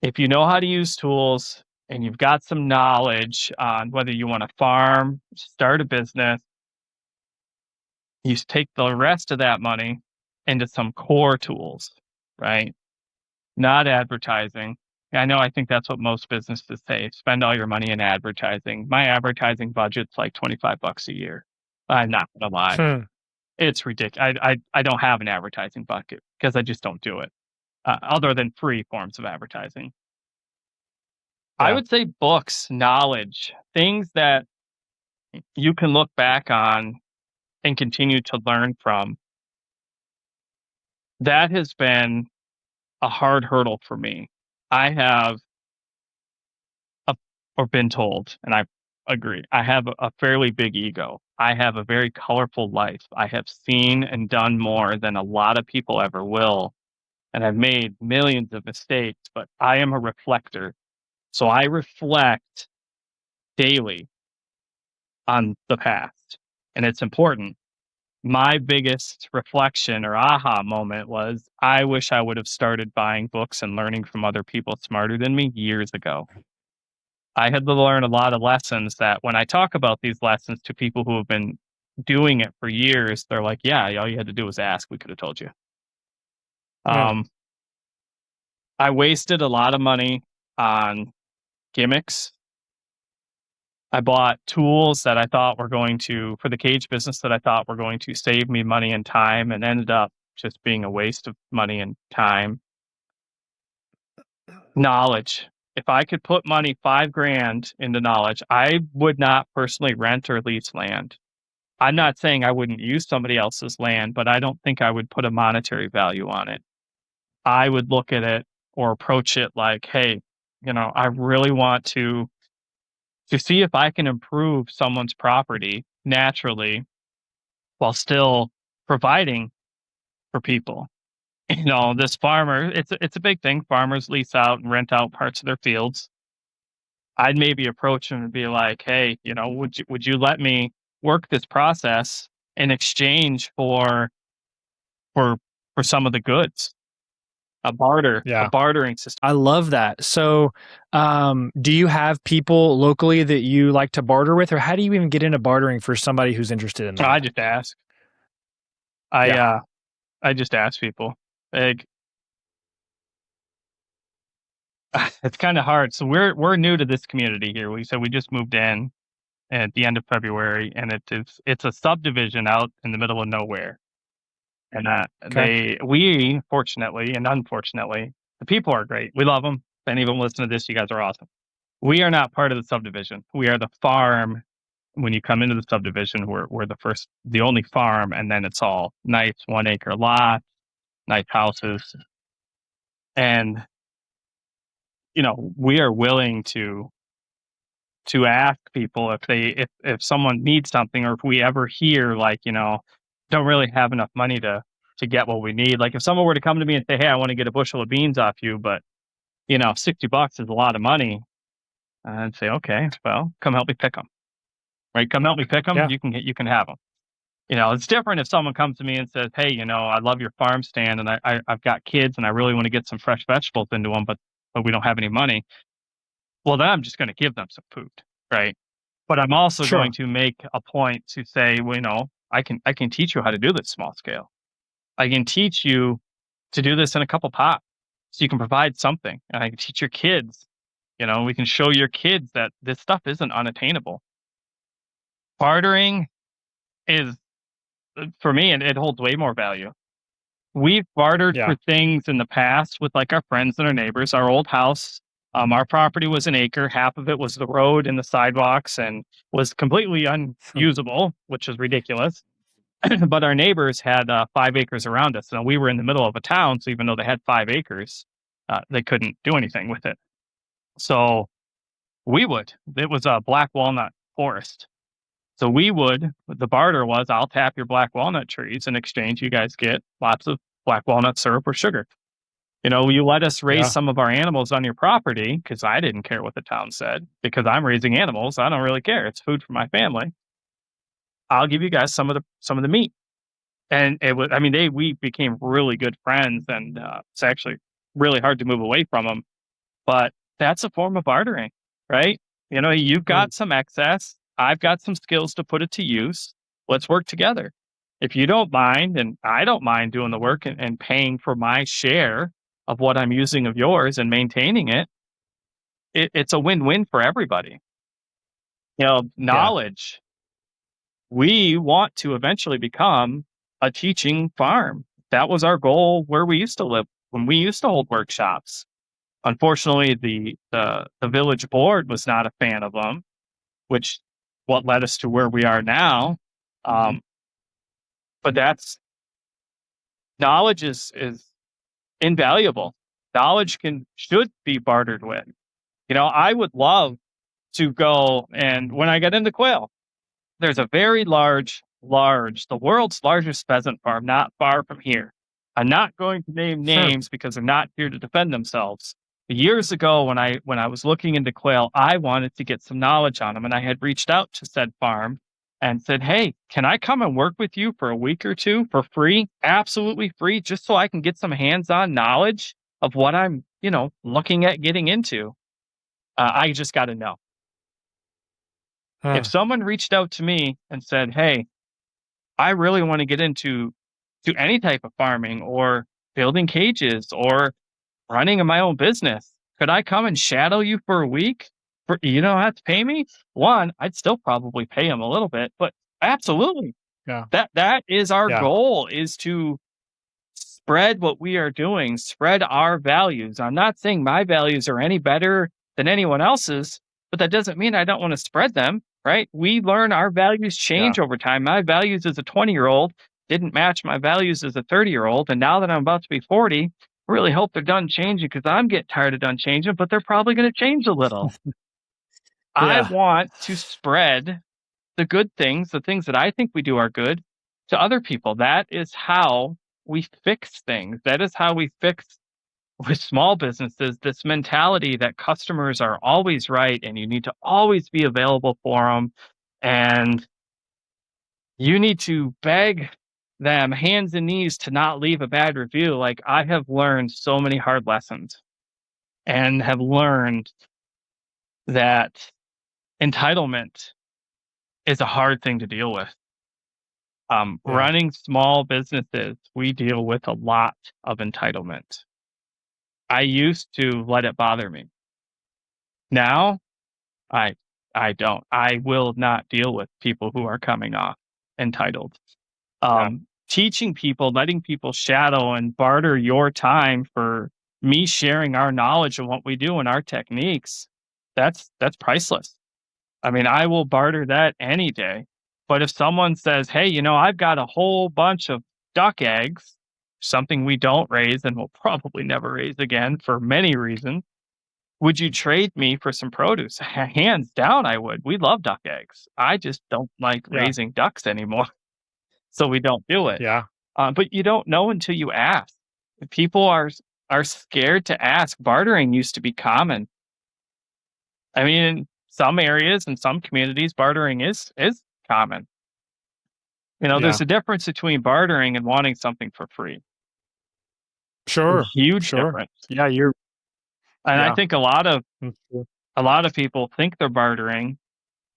If you know how to use tools and you've got some knowledge on whether you want to farm, start a business, you take the rest of that money into some core tools, right? Not advertising. I think that's what most businesses say. Spend all your money in advertising. My advertising budget's like $25 a year. I'm not gonna lie. Hmm. It's ridiculous. I don't have an advertising bucket because I just don't do it, other than free forms of advertising. I Yeah. would say books, knowledge, things that you can look back on and continue to learn from. That has been a hard hurdle for me. I have a, or been told, and I agree, I have a fairly big ego. I have a very colorful life. I have seen and done more than a lot of people ever will. And I've made millions of mistakes, but I am a reflector. So I reflect daily on the past, and it's important. My biggest reflection or aha moment was I wish I would have started buying books and learning from other people smarter than me years ago. I had to learn a lot of lessons that when I talk about these lessons to people who have been doing it for years, they're like, yeah, all you had to do was ask. We could have told you. Hmm. Um, I wasted a lot of money on gimmicks. I bought tools that I thought were going to, for the cage business, that I thought were going to save me money and time, and ended up just being a waste of money and time. Knowledge. If I could put money, 5 grand into knowledge, I would not personally rent or lease land. I'm not saying I wouldn't use somebody else's land, but I don't think I would put a monetary value on it. I would look at it or approach it like, hey, I really want to see if I can improve someone's property naturally while still providing for people. This farmer, it's a big thing. Farmers lease out and rent out parts of their fields. I'd maybe approach them and be like, "Hey, would you let me work this process in exchange for for some of the goods, a Yeah. bartering system." I love that. So, do you have people locally that you like to barter with, or how do you even get into bartering for somebody who's interested in I that? just ask. I Yeah. uh I just ask people. Like, it's kind of hard. So we're new to this community here. We just moved in at the end of February, and it's a subdivision out in the middle of nowhere. And Okay. we fortunately and unfortunately, the people are great. We love them. any of them listen to this, you guys are awesome. We are not part of the subdivision. We are the farm. When you come into the subdivision, we're the only farm, and then it's all nice 1 acre lot, nice houses. And, we are willing to ask people if someone needs something, or if we ever hear don't really have enough money to get what we need. Like if someone were to come to me and say, "Hey, I want to get a bushel of beans off you, but $60 is a lot of money." I'd say, "Okay, well, come help me pick them." Right? Come help me pick them. Yeah. You can have them. It's different if someone comes to me and says, "Hey, I love your farm stand, and I've got kids, and I really want to get some fresh vegetables into them, but we don't have any money." Well, then I'm just going to give them some food, right? But I'm also going Sure. to make a point to say, well, I can teach you how to do this small scale. I can teach you to do this in a couple pots, so you can provide something, and I can teach your kids. We can show your kids that this stuff isn't unattainable. Bartering is, for me, and it holds way more value. We've bartered Yeah. for things in the past with like our friends and our neighbors. Our old house, our property was an acre. Half of it was the road and the sidewalks, and was completely unusable, which is ridiculous. But our neighbors had 5 acres around us. And we were in the middle of a town, so even though they had 5 acres, they couldn't do anything with it. So it was a black walnut forest. So the barter was, I'll tap your black walnut trees. In exchange, you guys get lots of black walnut syrup or sugar. You let us raise Yeah. some of our animals on your property, because I didn't care what the town said, because I'm raising animals. I don't really care. It's food for my family. I'll give you guys some of the meat. And it was, we became really good friends, and it's actually really hard to move away from them. But that's a form of bartering, right? You've Mm. got some excess. I've got some skills to put it to use. Let's work together. If you don't mind, and I don't mind doing the work and paying for my share of what I'm using of yours and maintaining it's a win-win for everybody. Yeah. Knowledge. We want to eventually become a teaching farm. That was our goal where we used to live when we used to hold workshops. Unfortunately, the village board was not a fan of them, which what led us to where we are now. But that's knowledge is invaluable. Knowledge should be bartered with. I would love to go, and when I get into quail, there's a very the world's largest pheasant farm not far from here. I'm not going to name Hmm. names because they're not here to defend themselves. Years ago, when I was looking into quail, I wanted to get some knowledge on them, and I had reached out to said farm and said, "Hey, can I come and work with you for a week or two for free? Absolutely free, just so I can get some hands-on knowledge of what I'm, looking at getting into." I just got to know. If Huh. someone reached out to me and said, "Hey, I really want to get into any type of farming, or building cages, or running my own business. Could I come and shadow you for a week? You don't have to pay me." One, I'd still probably pay him a little bit, but absolutely. Yeah. That is our Yeah. goal, is to spread what we are doing, spread our values. I'm not saying my values are any better than anyone else's, but that doesn't mean I don't want to spread them, right? We learn, our values Yeah. change over time. My values as a 20-year-old didn't match my values as a 30-year-old. And now that I'm about to be 40, I really hope they're done changing, because I'm getting tired of done changing, but they're probably going to change a little. I Yeah. want to spread the good things, the things that I think we do are good, to other people. That is how we fix things. That is how we fix, with small businesses, this mentality that customers are always right and you need to always be available for them. And you need to beg them hands and knees to not leave a bad review. Like, I have learned so many hard lessons, and have learned that entitlement is a hard thing to deal with. Yeah. Running small businesses, we deal with a lot of entitlement. I used to let it bother me. Now, I I don't. I will not deal with people who are coming off entitled. Yeah. Teaching people, letting people shadow and barter your time for me sharing our knowledge and what we do and our techniques, that's priceless. I mean, I will barter that any day. But if someone says, "Hey, I've got a whole bunch of duck eggs," something we don't raise and will probably never raise again for many reasons, "would you trade me for some produce?" Hands down, I would. We love duck eggs. I just don't like Yeah. raising ducks anymore, so we don't do it. Yeah. But you don't know until you ask. People are scared to ask. Bartering used to be common. I mean, in some areas and some communities, bartering is common. Yeah. There's a difference between bartering and wanting something for free. A Sure. huge Sure. difference. Yeah. You're, And I yeah. think a lot of Mm, sure. a lot of people think they're bartering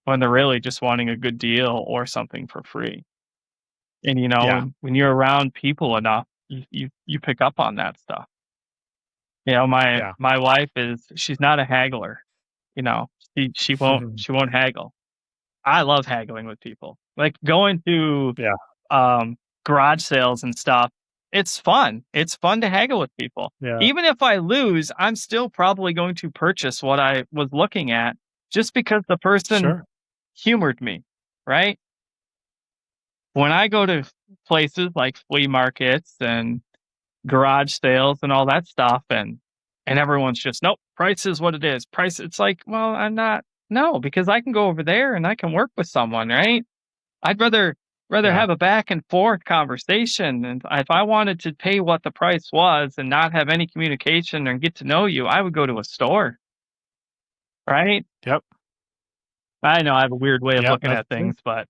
when they're really just wanting a good deal or something for free. And Yeah. when you're around people enough, you pick up on that stuff. Yeah. My wife she's not a haggler. You know, she won't haggle. I love haggling with people. Like going to Yeah. um, garage sales and stuff. It's fun. It's fun to haggle with people. Yeah. Even if I lose, I'm still probably going to purchase what I was looking at just because the person Sure. humored me, right? When I go to places like flea markets and garage sales and all that stuff, and everyone's just, nope, price is what it is. Price. It's like, well, I'm not. No, because I can go over there and I can work with someone, right? I'd rather Yeah. have a back and forth conversation, and if I wanted to pay what the price was and not have any communication and get to know you, I would go to a store, right? Yep. I know I have a weird way of Yep. looking That's at true. things, but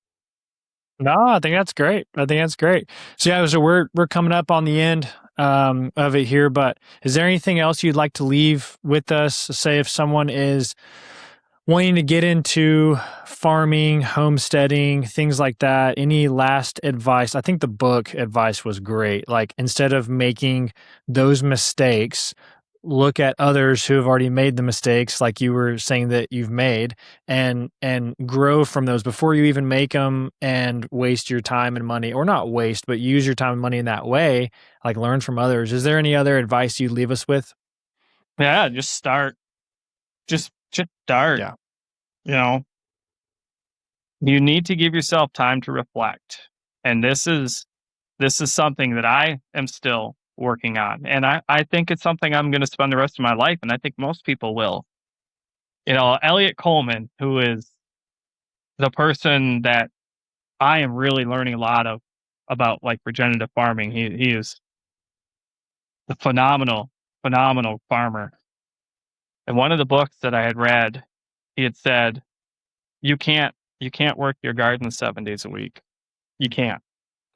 No, I think that's great. I think that's great. So yeah, so we're coming up on the end of it here, but is there anything else you'd like to leave with us? Say if someone is wanting to get into farming, homesteading, things like that, any last advice? I think the book advice was great. Like instead of making those mistakes, look at others who have already made the mistakes like you were saying that you've made and grow from those before you even make them and waste your time and money, or not waste, but use your time and money in that way, like learn from others. Is there any other advice you'd leave us with? yeah, just start. Just start. Yeah. You know, you need to give yourself time to reflect, and this is something that I am still working on, and I think it's something I'm going to spend the rest of my life, and I think most people will. Elliot Coleman, who is the person that I am really learning a lot of about like regenerative farming. He is a phenomenal farmer. And one of the books that I had read, he had said, you can't work your garden 7 days a week. You can't.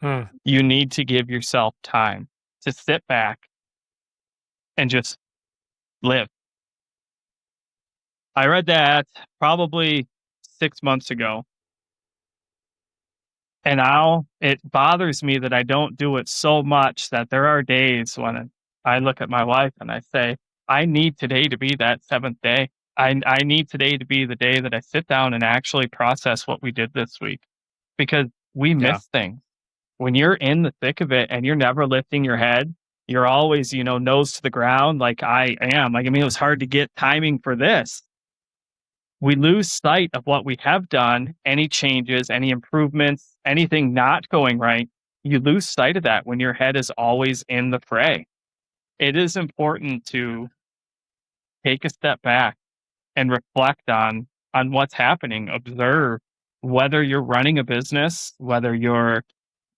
Hmm. You need to give yourself time to sit back and just live. I read that probably 6 months ago. And now it bothers me that I don't do it so much that there are days when I look at my wife and I say, I need today to be that seventh day. I need today to be the day that I sit down and actually process what we did this week, because we Yeah. miss things. When you're in the thick of it and you're never lifting your head, you're always, nose to the ground like I am. Like, I mean, it was hard to get timing for this. We lose sight of what we have done, any changes, any improvements, anything not going right. You lose sight of that when your head is always in the fray. It is important to take a step back and reflect on what's happening. Observe whether you're running a business, whether you're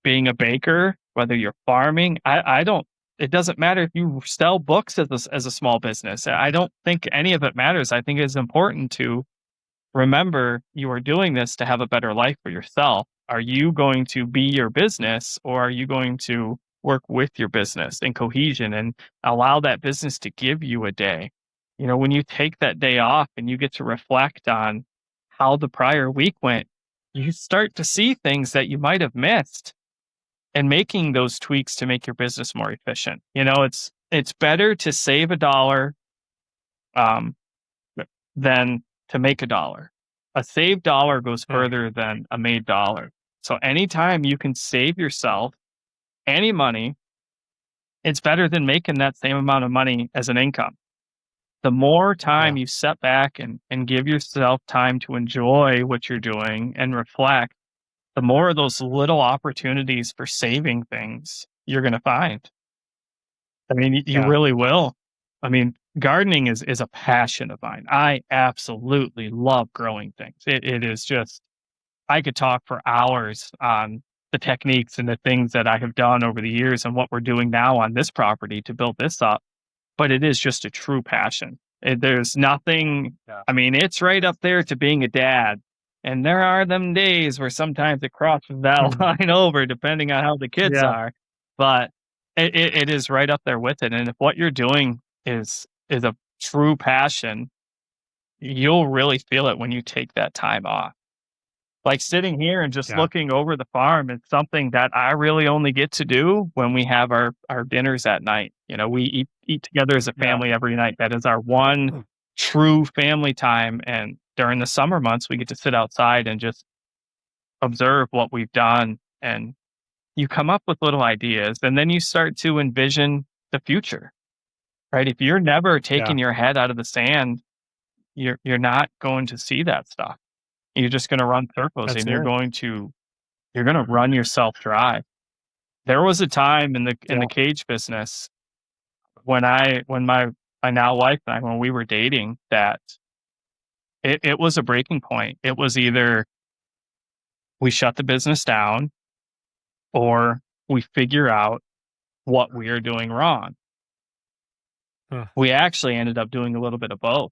being a baker, whether you're farming. I don't. It doesn't matter if you sell books as a small business. I don't think any of it matters. I think it's important to remember, you are doing this to have a better life for yourself. Are you going to be your business, or are you going to work with your business in cohesion and allow that business to give you a day? When you take that day off and you get to reflect on how the prior week went, you start to see things that you might have missed and making those tweaks to make your business more efficient. It's better to save a dollar um, than to make a dollar. A saved dollar goes Hmm. further than a made dollar. So anytime you can save yourself any money It's better than making that same amount of money as an income. The more time Yeah. you set back and give yourself time to enjoy what you're doing and reflect, the more of those little opportunities for saving things you're going to find. I mean, you Yeah. really will. I mean, gardening is a passion of mine. I absolutely love growing things. It is just, I could talk for hours on the techniques and the things that I have done over the years and what we're doing now on this property to build this up, but it is just a true passion. There's nothing, Yeah. I mean, it's right up there to being a dad. And there are them days where sometimes it crosses that line over, depending on how the kids Yeah. are. But it is right up there with it. And if what you're doing is a true passion, you'll really feel it when you take that time off. Like sitting here and just Yeah. looking over the farm, it's something that I really only get to do when we have our dinners at night. You know, we eat together as a Yeah. family every night. That is our one true family time. And during the summer months, we get to sit outside and just observe what we've done. And you come up with little ideas, and then you start to envision the future, right? If you're never Yeah. taking your head out of the sand, you're not going to see that stuff. You're just going to run circles, That's and it. you're gonna run yourself dry. There was a time in Yeah. the cage business when my now wife and I, when we were dating, that it was a breaking point. It was either we shut the business down or we figure out what we are doing wrong. Huh. We actually ended up doing a little bit of both.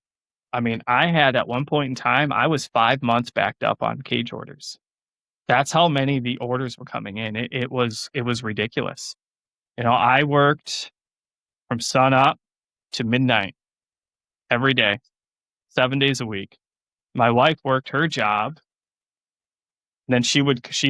I mean, I had at one point in time, I was 5 months backed up on cage orders. That's how many the orders were coming in. It was ridiculous. You know, I worked from sun up to midnight every day, 7 days a week. My wife worked her job, then she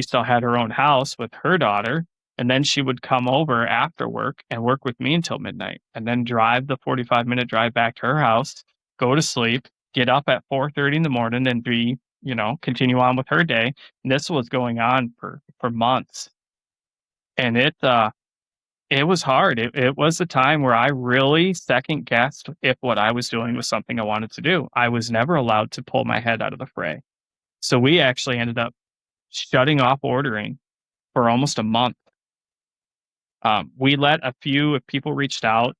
still had her own house with her daughter, and then she would come over after work and work with me until midnight, and then drive the 45-minute drive back to her house, go to sleep, get up at 4:30 in the morning and continue on with her day. And this was going on for months. And it was hard. It was a time where I really second guessed if what I was doing was something I wanted to do. I was never allowed to pull my head out of the fray. So we actually ended up shutting off ordering for almost a month. We let a few, if people reached out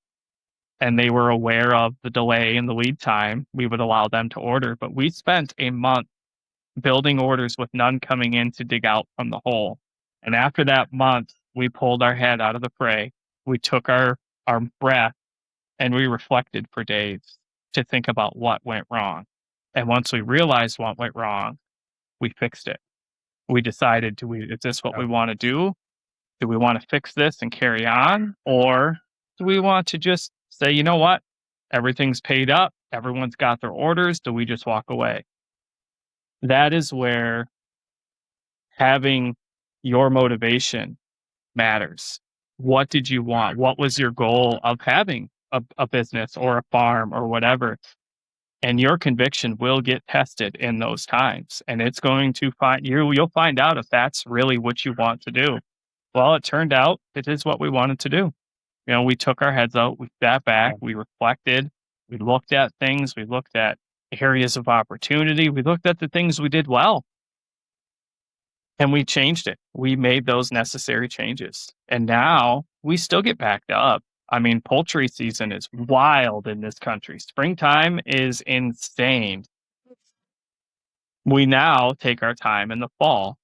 and they were aware of the delay and the lead time, we would allow them to order. But we spent a month building orders with none coming in to dig out from the hole. And after that month, we pulled our head out of the fray. We took our breath and we reflected for days to think about what went wrong. And once we realized what went wrong, we fixed it. We decided, is this what Yeah. we want to do? Do we want to fix this and carry on? Or do we want to just say, you know what? Everything's paid up. Everyone's got their orders. Do we just walk away? That is where having your motivation matters. What did you want? What was your goal of having a business or a farm or whatever? And your conviction will get tested in those times. And it's going to you'll find out if that's really what you want to do. Well, it turned out it is what we wanted to do. You know, we took our heads out, we sat back, we reflected, we looked at things, we looked at areas of opportunity, we looked at the things we did well, and we changed it. We made those necessary changes. And now we still get backed up. I mean, poultry season is wild in this country. Springtime is insane. We now take our time in the fall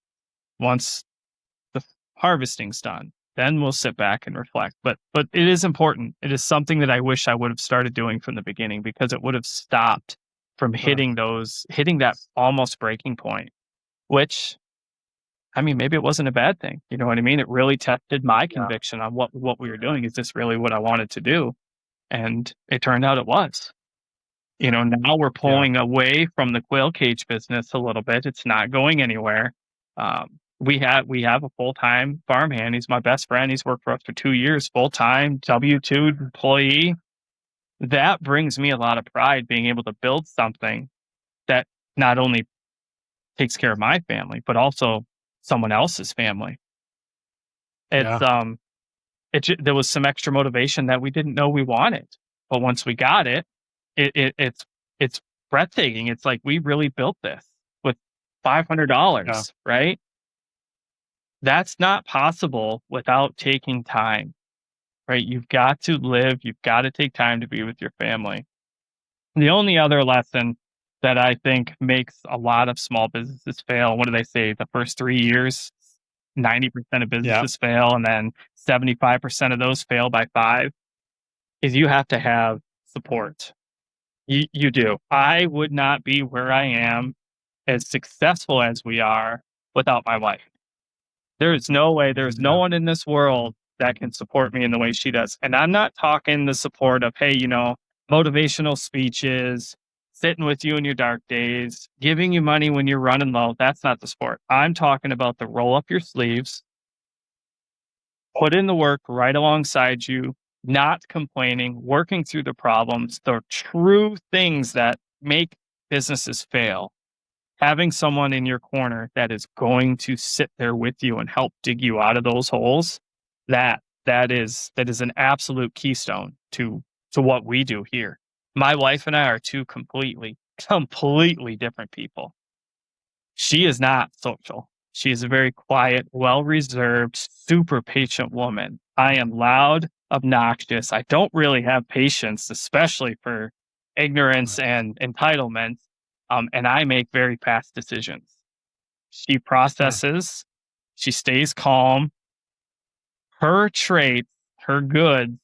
once the harvesting's done. Then we'll sit back and reflect. But it is important. It is something that I wish I would have started doing from the beginning, because it would have stopped from Huh. hitting that almost breaking point, which, I mean, maybe it wasn't a bad thing. You know what I mean? It really tested my Yeah. conviction on what we were doing. Is this really what I wanted to do? And it turned out it was. You know, now we're Yeah. pulling away from the quail cage business a little bit. It's not going anywhere. We have a full-time farmhand. He's my best friend. He's worked for us for 2 years, full-time W-2 employee. That brings me a lot of pride, being able to build something that not only takes care of my family, but also someone else's family. It's Yeah. there was some extra motivation that we didn't know we wanted. But once we got it, it's breathtaking. It's like we really built this with Yeah. $500, right? That's not possible without taking time, right? You've got to live, you've got to take time to be with your family. The only other lesson that I think makes a lot of small businesses fail, what do they say? The first 3 years, 90% of Yeah. businesses fail, and then 75% of those fail by 5, is you have to have support. You do. I would not be where I am, as successful as we are, without my wife. There is no way, there's no Yeah. one in this world that can support me in the way she does. And I'm not talking the support of, hey, motivational speeches, sitting with you in your dark days, giving you money when you're running low. That's not the support. I'm talking about the roll up your sleeves, put in the work right alongside you, not complaining, working through the problems, the true things that make businesses fail. Having someone in your corner that is going to sit there with you and help dig you out of those holes, that is an absolute keystone to what we do here. My wife and I are two completely different people. She is not social. She is a very quiet, well reserved, super patient woman. I am loud, obnoxious. I don't really have patience, especially for ignorance and entitlement. And I make very fast decisions. She Yeah. processes, she stays calm. Her traits, her goods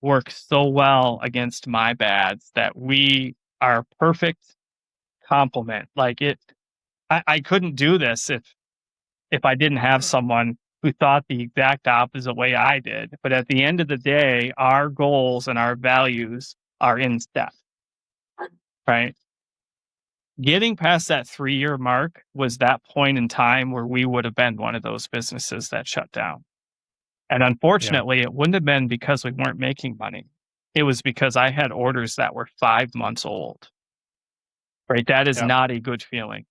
work so well against my bads that we are a perfect complement. Like I couldn't do this if I didn't have someone who thought the exact opposite way I did. But at the end of the day, our goals and our values are in step, right? Getting past that 3-year mark was that point in time where we would have been one of those businesses that shut down. And Yeah. unfortunately, it wouldn't have been because we weren't making money. It was because I had orders that were 5 months old, right? That is Yeah. not a good feeling.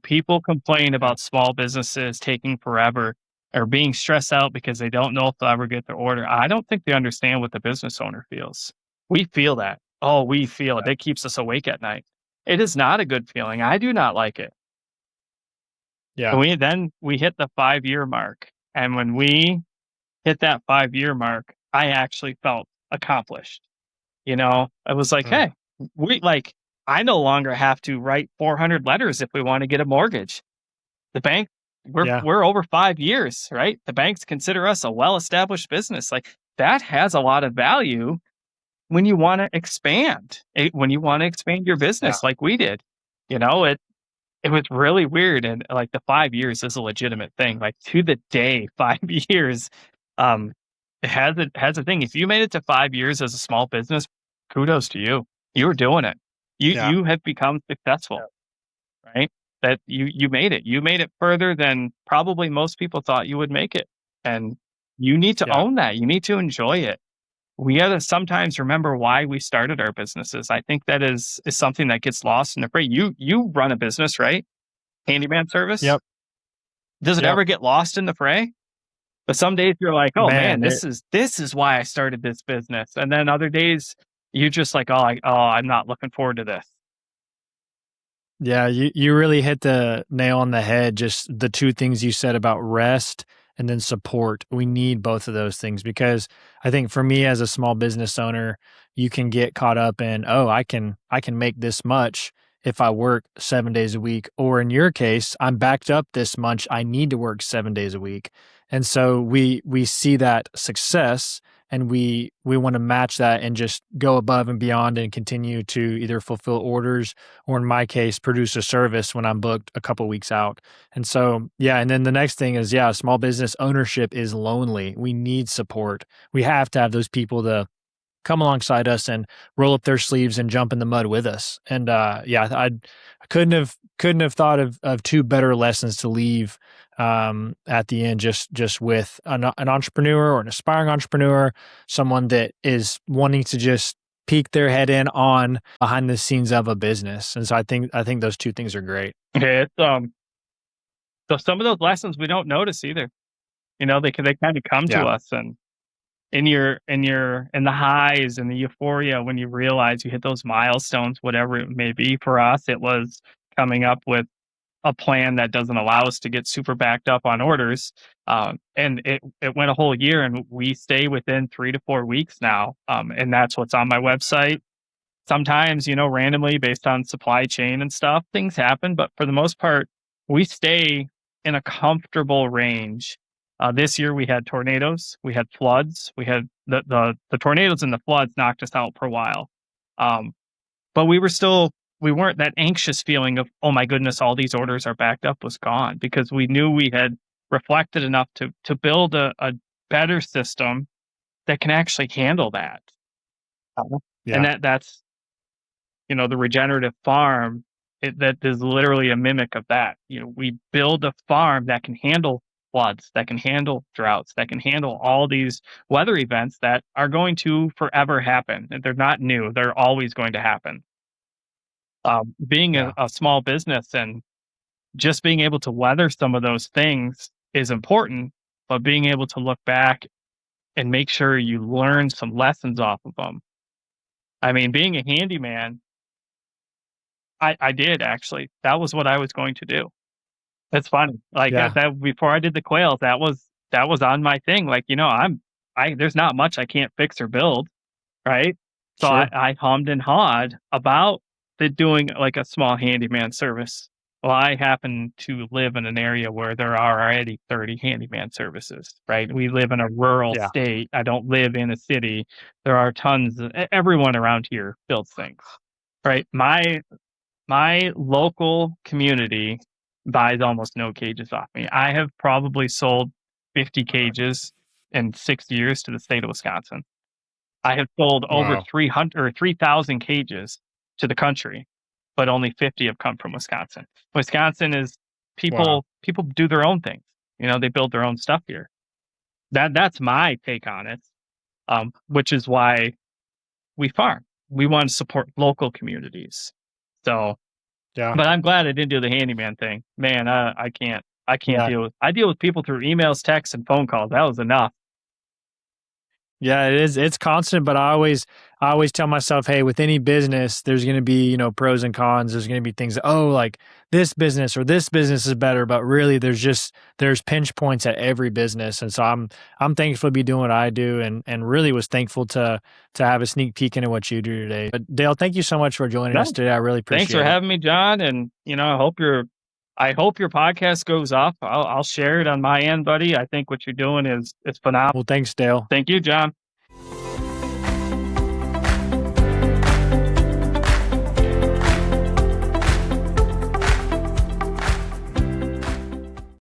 People complain Yeah. about small businesses taking forever or being stressed out because they don't know if they'll ever get their order. I don't think they understand what the business owner feels. We feel that. Oh, we feel it. It keeps us awake at night. It is not a good feeling. I do not like it. And Yeah. we hit the 5-year mark. And when we hit that 5-year mark, I actually felt accomplished. I was like, Mm. hey, I no longer have to write 400 letters if we want to get a mortgage. The bank, Yeah. we're over 5 years, right? The banks consider us a well-established business. Like that has a lot of value when you want to expand, when you want to expand your Yeah. business like we did. It was really weird, and, like, the 5 years is a legitimate thing, like, to the day, 5 years, um, it has a thing. If you made it to 5 years as a small business, kudos to you. You were doing it. You Yeah. you have become successful, right? That you made it. You made it further than probably most people thought you would make it, and you need to Yeah. own that. You need to enjoy it. We gotta sometimes remember why we started our businesses. I think that is something that gets lost in the fray. You run a business, right? Handyman service? Yep. Does it Yep. ever get lost in the fray? But some days you're like, "Oh, man, Man, this is why I started this business." And then other days, you're just like, I'm not looking forward to this." yeah, you really hit the nail on the head, just the two things you said about rest and then support. We need both of those things because I think for me as a small business owner, you can get caught up in, "Oh, I can make this much if I work 7 days a week," or in your case, "I'm backed up this much, I need to work 7 days a week." And so we see that success and we want to match that and just go above and beyond and continue to either fulfill orders or in my case, produce a service when I'm booked a couple weeks out. And so, yeah. And then the next thing is, yeah, small business ownership is lonely. We need support. We have to have those people to come alongside us and roll up their sleeves and jump in the mud with us. And yeah, I couldn't have thought of two better lessons to leave at the end. Just with an entrepreneur or an aspiring entrepreneur, someone that is wanting to just peek their head in on behind the scenes of a business. And so I think those two things are great. Okay, so some of those lessons we don't notice either. They kinda come to Yeah. us, and in the highs and the euphoria when you realize you hit those milestones, whatever it may be. For us, it was coming up with a plan that doesn't allow us to get super backed up on orders. And it went a whole year, and we stay within 3 to 4 weeks now. And that's what's on my website. Sometimes, randomly based on supply chain and stuff, things happen, but for the most part, we stay in a comfortable range. This year we had tornadoes, we had floods, we had the tornadoes and the floods knocked us out for a while. But we weren't that anxious feeling of, oh my goodness, all these orders are backed up was gone, because we knew we had reflected enough to build a better system that can actually handle that. And Yeah. that's the regenerative farm, that is literally a mimic of that. We build a farm that can handle floods, that can handle droughts, that can handle all these weather events that are going to forever happen. They're not new; they're always going to happen. Being Yeah. a small business and just being able to weather some of those things is important, but being able to look back and make sure you learn some lessons off of them. I mean, being a handyman, I did actually. That was what I was going to do. It's funny. Like, Yeah. that before I did the quails, that was on my thing. Like, there's not much I can't fix or build, right? So Sure. I hummed and hawed about doing like a small handyman service. Well, I happen to live in an area where there are already 30 handyman services, right? We live in a rural Yeah. state. I don't live in a city. There are tons everyone around here builds things, right? My local community buys almost no cages off me. I have probably sold 50 cages in 6 years to the state of Wisconsin. I have sold over Wow. 300 or 3,000 cages to the country, but only 50 have come from Wisconsin. Wisconsin is Wow. people do their own things. They build their own stuff here. That's my take on it. Which is why we farm. We want to support local communities. So, Yeah. but I'm glad I didn't do the handyman thing. Man, I can't Yeah. I deal with people through emails, texts, and phone calls. That was enough. Yeah, it is. It's constant, but I always tell myself, hey, with any business, there's going to be, pros and cons. There's going to be things, oh, like this business or this business is better, but really there's pinch points at every business. And so I'm thankful to be doing what I do, and really was thankful to have a sneak peek into what you do today. But Dale, thank you so much for joining us No, today. I really thanks for appreciate it. having me, John. And I hope your podcast goes up. I'll share it on my end, buddy. I think what you're doing is phenomenal. Well, thanks, Dale. Thank you, John.